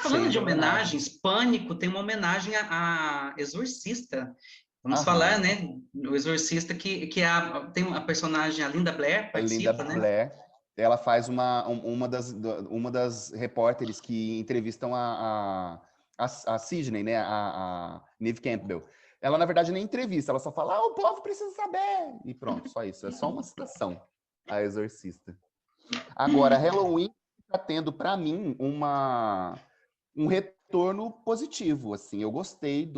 Falando cheio de de homenagens, homenagens. Pânico tem uma homenagem a Exorcista. Vamos falar, Aham. né? O Exorcista, tem a personagem, a Linda Blair, A Linda participa, né? Blair, ela faz uma das repórteres que entrevistam a Sidney, né? A Neve Campbell. Ela, na verdade, nem entrevista, ela só fala, o povo precisa saber. E pronto, só isso. É só uma citação, a Exorcista. Agora, Halloween está tendo, para mim, um retorno positivo, assim. Eu gostei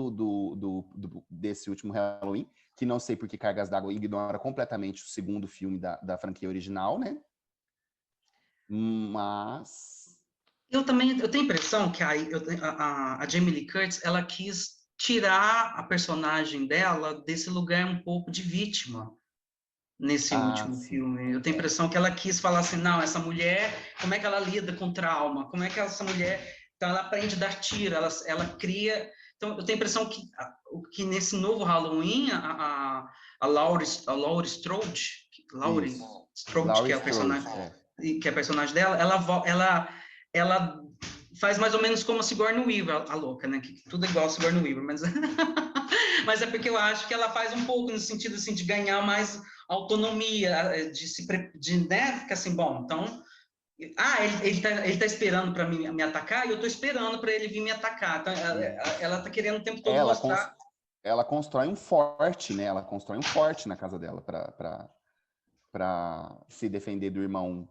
desse último Halloween, que não sei por que Cargas d'Água ignora completamente o segundo filme da franquia original, né? Mas... Eu tenho a impressão que a Jamie Lee Curtis, ela quis tirar a personagem dela desse lugar um pouco de vítima nesse último sim. filme. Eu tenho a impressão que ela quis falar assim, não, essa mulher, como é que ela lida com trauma? Como é que essa mulher, então ela aprende a dar tiro, ela cria... Então, eu tenho a impressão que nesse novo Halloween, Laurie Strode, Isso. Que Laurie é o Strode, personagem, que é a personagem dela, ela faz mais ou menos como a Sigourney Weaver, a louca, né? Que tudo é igual a Sigourney Weaver, mas mas é porque eu acho que ela faz um pouco no sentido assim de ganhar mais autonomia, né, ficar assim, bom, então, ele tá esperando para me atacar e eu tô esperando para ele vir me atacar. Então, ela tá querendo o tempo todo Ela, mostrar. ela constrói um forte, né? Ela constrói um forte na casa dela para se defender do irmão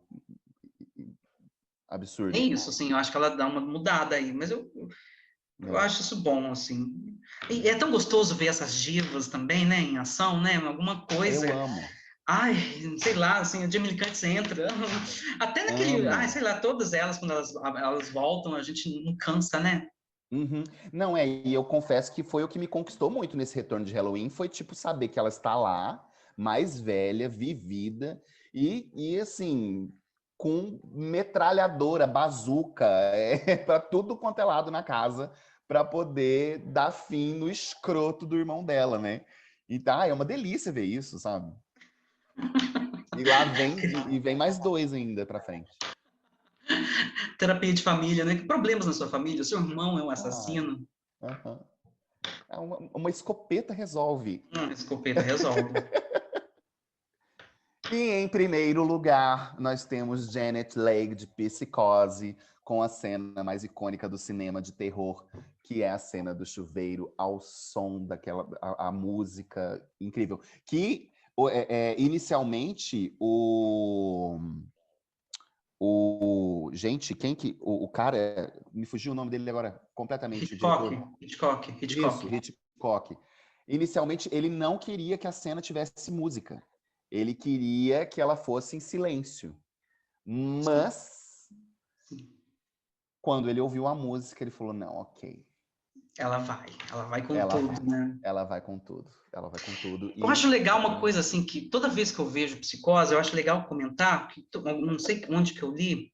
É absurdo. isso, assim, eu acho que ela dá uma mudada aí, mas eu É. acho isso bom, assim. E é tão gostoso ver essas divas também, né, em ação, né, alguma coisa. Eu amo. Ai, sei lá, assim, a Jamie Lee Curtis entra, até naquele, Amo. sei lá, todas elas, quando elas voltam, a gente não cansa, né? Uhum. Não, e eu confesso que foi o que me conquistou muito nesse retorno de Halloween, foi tipo saber que ela está lá, mais velha, vivida, e assim, com metralhadora, bazuca, para tudo quanto é lado na casa, para poder dar fim no escroto do irmão dela, né? Então, é uma delícia ver isso, sabe? E lá vem mais dois ainda pra frente. Terapia de família, né? Que problemas na sua família? O seu irmão é um Ai, assassino? aham. Uma escopeta resolve. Escopeta resolve. E em primeiro lugar, nós temos Janet Leigh de Psicose, com a cena mais icônica do cinema de terror, que é a cena do chuveiro ao som daquela a música incrível. Que inicialmente gente, quem que o cara me fugiu o nome dele agora completamente, o Hitchcock, diretor. Hitchcock, Isso, Hitchcock. Hitchcock. Inicialmente, ele não queria que a cena tivesse música. Ele queria que ela fosse em silêncio. Sim, Mas, sim. quando ele ouviu a música, ele falou: não, ok. Ela vai com Ela tudo, vai. né? Ela vai com tudo. Ela vai com tudo. Eu E acho legal uma coisa assim, que toda vez que eu vejo Psicose, eu acho legal comentar, que não sei onde que eu li,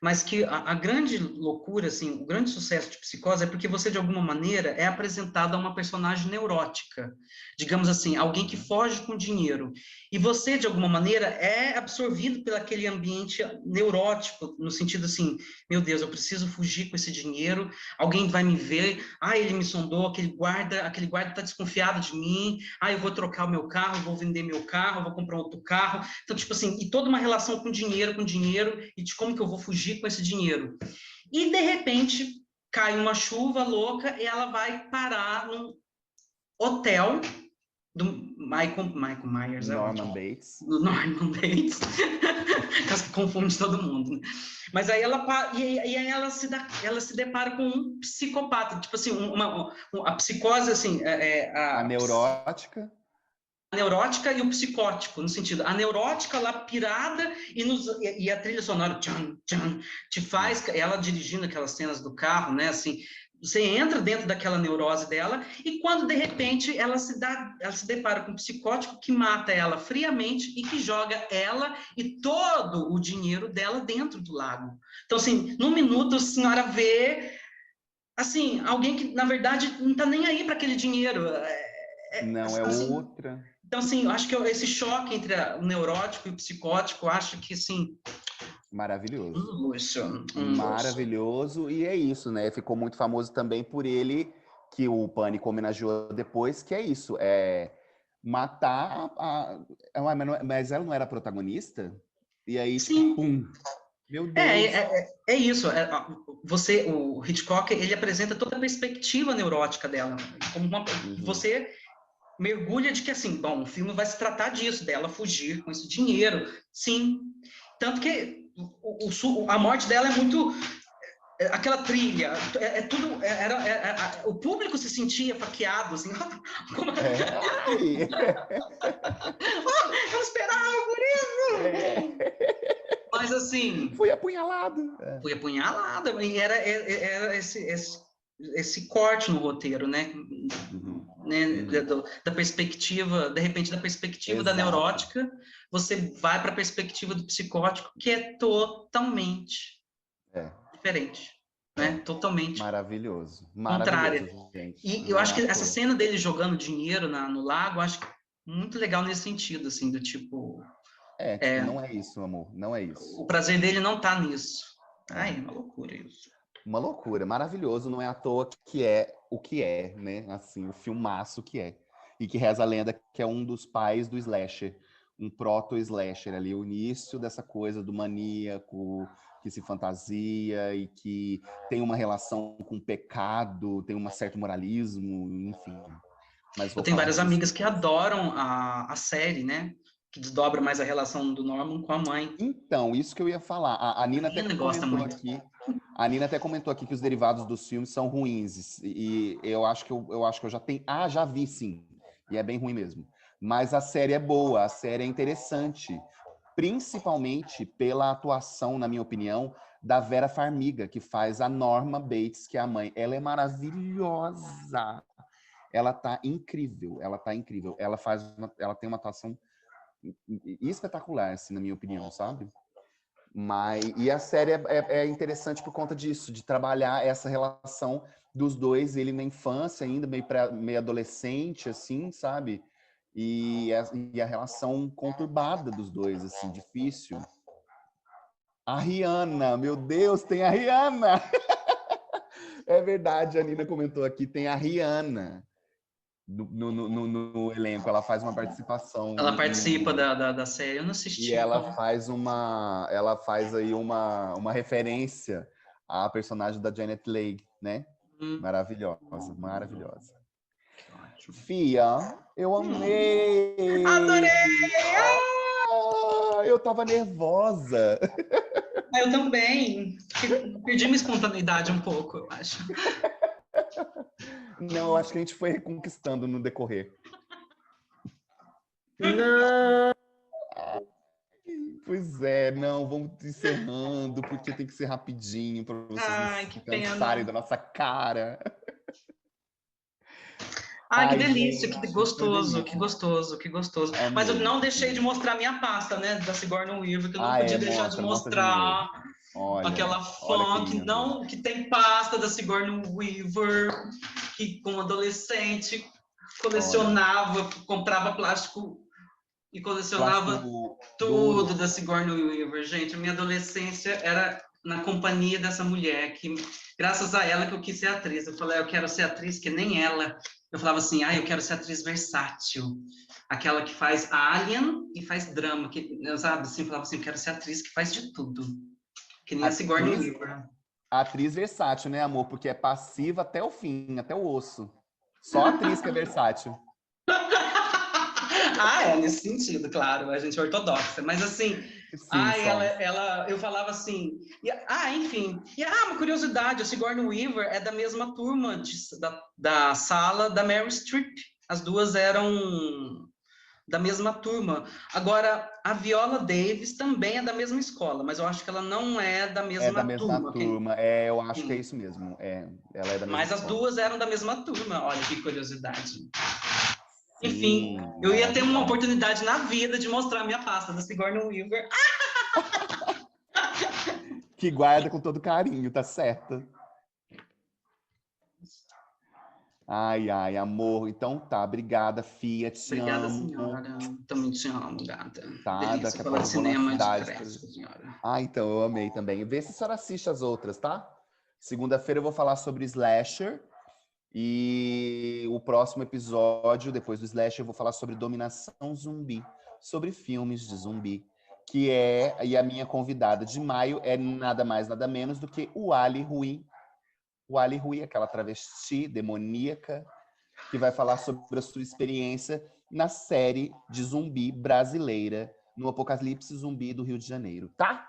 mas que a grande loucura, assim, o grande sucesso de Psicose é porque você, de alguma maneira, é apresentado a uma personagem neurótica. Digamos assim, alguém que Uhum. foge com dinheiro. E você, de alguma maneira, é absorvido pelo aquele ambiente neurótico, no sentido assim, meu Deus, eu preciso fugir com esse dinheiro, alguém vai me ver, ele me sondou, aquele guarda está desconfiado de mim, eu vou trocar o meu carro, vou vender meu carro, vou comprar outro carro. Então, tipo assim, e toda uma relação com dinheiro, e de como que eu vou fugir com esse dinheiro. E, de repente, cai uma chuva louca e ela vai parar num hotel do Michael Myers, é Norman ótimo. Bates. Do Norman Bates. Que confunde todo mundo, né? Mas aí aí ela se depara com um psicopata, tipo assim, a psicose, assim, A neurótica. a neurótica e o psicótico, no sentido, a neurótica lá pirada e a trilha sonora tchan, tchan, te faz, ela dirigindo aquelas cenas do carro, né, assim, você entra dentro daquela neurose dela e quando de repente ela se depara com um psicótico que mata ela friamente e que joga ela e todo o dinheiro dela dentro do lago. Então, assim, num minuto a senhora vê, assim, alguém que na verdade não está nem aí para aquele dinheiro. Não, é Assim, outra. então, assim, eu acho que esse choque entre o neurótico e o psicótico, eu acho que, assim, Maravilhoso. um luxo. Maravilhoso. E é isso, né? Ficou muito famoso também por ele, que o Pânico homenageou depois, que é isso, matar mas ela não era a protagonista? E aí, tipo, Sim, pum, meu Deus. é isso. O Hitchcock, ele apresenta toda a perspectiva neurótica dela, como Uhum. você mergulha de que, assim, bom, o filme vai se tratar disso, dela fugir com esse dinheiro, sim. Tanto que a morte dela é muito aquela trilha, tudo, o público se sentia faqueado, assim, como, Ai! eu não esperava por isso! É. Mas, assim, Fui apunhalado. fui apunhalada, e era esse corte no roteiro, né? Uhum. Né? Uhum. Da perspectiva, de repente, da perspectiva da Exato. neurótica, você vai para a perspectiva do psicótico, que é totalmente É, diferente, né? é. Totalmente Maravilhoso. contrária. Maravilhoso, gente. E eu Não acho é que à essa toa. cena dele jogando dinheiro no lago, eu acho que muito legal nesse sentido, assim, do tipo, É, tipo, não é isso, amor. Não é isso. o prazer dele não tá nisso. É. Ai, é uma loucura isso. Uma loucura, maravilhoso, não é à toa que é o que é, né? Assim, o filmaço que é. E que reza a lenda que é um dos pais do slasher, um proto-slasher ali, o início dessa coisa do maníaco que se fantasia e que tem uma relação com o pecado, tem um certo moralismo, enfim. Mas Eu vou tenho falar várias disso amigas que depois. adoram a série, né? Que desdobra mais a relação do Norman com a mãe. Então, isso que eu ia falar. A A Nina até Nina gosta comentou muito. aqui. A Nina até comentou aqui que os derivados dos filmes são ruins. E eu acho que eu acho que eu já tenho. Ah, já vi, sim. E é bem ruim mesmo. Mas a série é boa, a série é interessante. Principalmente pela atuação, na minha opinião, da Vera Farmiga, que faz a Norma Bates, que é a mãe. Ela é maravilhosa. Ela tá incrível, ela tá incrível. Ela tem uma atuação espetacular, assim, na minha opinião, sabe? E a série é interessante por conta disso, de trabalhar essa relação dos dois, ele na infância ainda, meio adolescente, assim, sabe? E a relação conturbada dos dois, assim, difícil. A Rihanna, meu Deus, tem a Rihanna! É verdade, a Nina comentou aqui, tem a Rihanna no elenco, ela faz uma participação Ela participa da série, eu não e assisti. ela faz aí uma referência à personagem da Janet Leigh, né? Maravilhosa, maravilhosa. Ótimo. Fia, eu amei! Adorei! Eu tava nervosa. Eu também. Perdi minha espontaneidade um pouco, eu acho. Não, eu acho que a gente foi reconquistando no decorrer. Não! Pois é, não, vamos encerrando, porque tem que ser rapidinho para vocês não Ai, se que cansarem pena. da nossa cara. Ai, que Ai, delícia, gente, que foi gostoso, que delícia. gostoso, que gostoso. Mas eu Amei, não deixei de amei. mostrar minha pasta, né, da Sigourney Weaver, que eu não podia deixar de Mostra de novo. mostrar Olha, aquela olha que fã que lindo. não, que tem pasta da Sigourney Weaver, que como adolescente colecionava, comprava plástico e colecionava Plástico duro. tudo da Sigourney Weaver. Gente, a minha adolescência era na companhia dessa mulher, que graças a ela que eu quis ser atriz. Eu falei, eu quero ser atriz que nem ela. Eu falava assim, eu quero ser atriz versátil. Aquela que faz Alien e faz drama, que, sabe, assim, eu falava assim, eu quero ser atriz que faz de tudo. Que nem a Sigourney Weaver. Atriz versátil, né, amor? Porque é passiva até o fim, até o osso. Só atriz que é versátil. Nesse sentido, claro, a gente é ortodoxa, mas assim, Sim, eu falava assim, enfim, uma curiosidade, a Sigourney Weaver é da mesma turma da sala da Meryl Streep, as duas eram da mesma turma. Agora, a Viola Davis também é da mesma escola, mas eu acho que ela não é da é da mesma mesma turma. turma. Eu acho que é isso mesmo. Ela é da mesma Mas as escola. duas eram da mesma turma, olha que curiosidade. Enfim, Sim, eu ia ter uma maravilhosa. oportunidade na vida de mostrar minha pasta da Sigourney Weaver. Que guarda com todo carinho, tá certo? Ai, ai, amor. Então tá, obrigada, Fia, te Obrigada, amo. senhora. Também te amo, gata. Tá, Delícia daqui a falar pouco de eu vou na cinema de cidade. creche, senhora. Então, eu amei também. Vê se a senhora assiste as outras, tá? Segunda-feira eu vou falar sobre Slasher. E o próximo episódio, depois do Slasher, eu vou falar sobre dominação zumbi. Sobre filmes de zumbi. E a minha convidada de maio é nada mais, nada menos do que o Ali Rui. O Ali Rui, aquela travesti demoníaca, que vai falar sobre a sua experiência na série de zumbi brasileira, no Apocalipse Zumbi do Rio de Janeiro. Tá?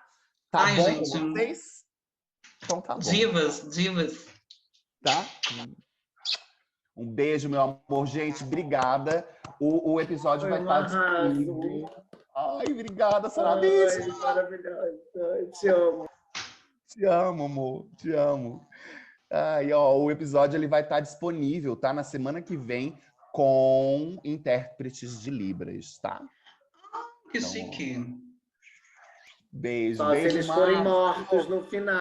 Tá bom com Gente, vocês? Então tá bom. divas. Tá? Um beijo, meu amor. Gente, obrigada. O episódio vai estar disponível. Ai, obrigada, Saravite. Ai, maravilhosa. Eu te amo. Te amo, amor. Te amo. O episódio ele vai estar disponível, tá? Na semana que vem, com intérpretes de Libras, tá? Que chique. Beijo, Só se beijo, eles forem Márcio. mortos no final.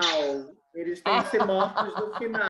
Eles têm que ser mortos no final.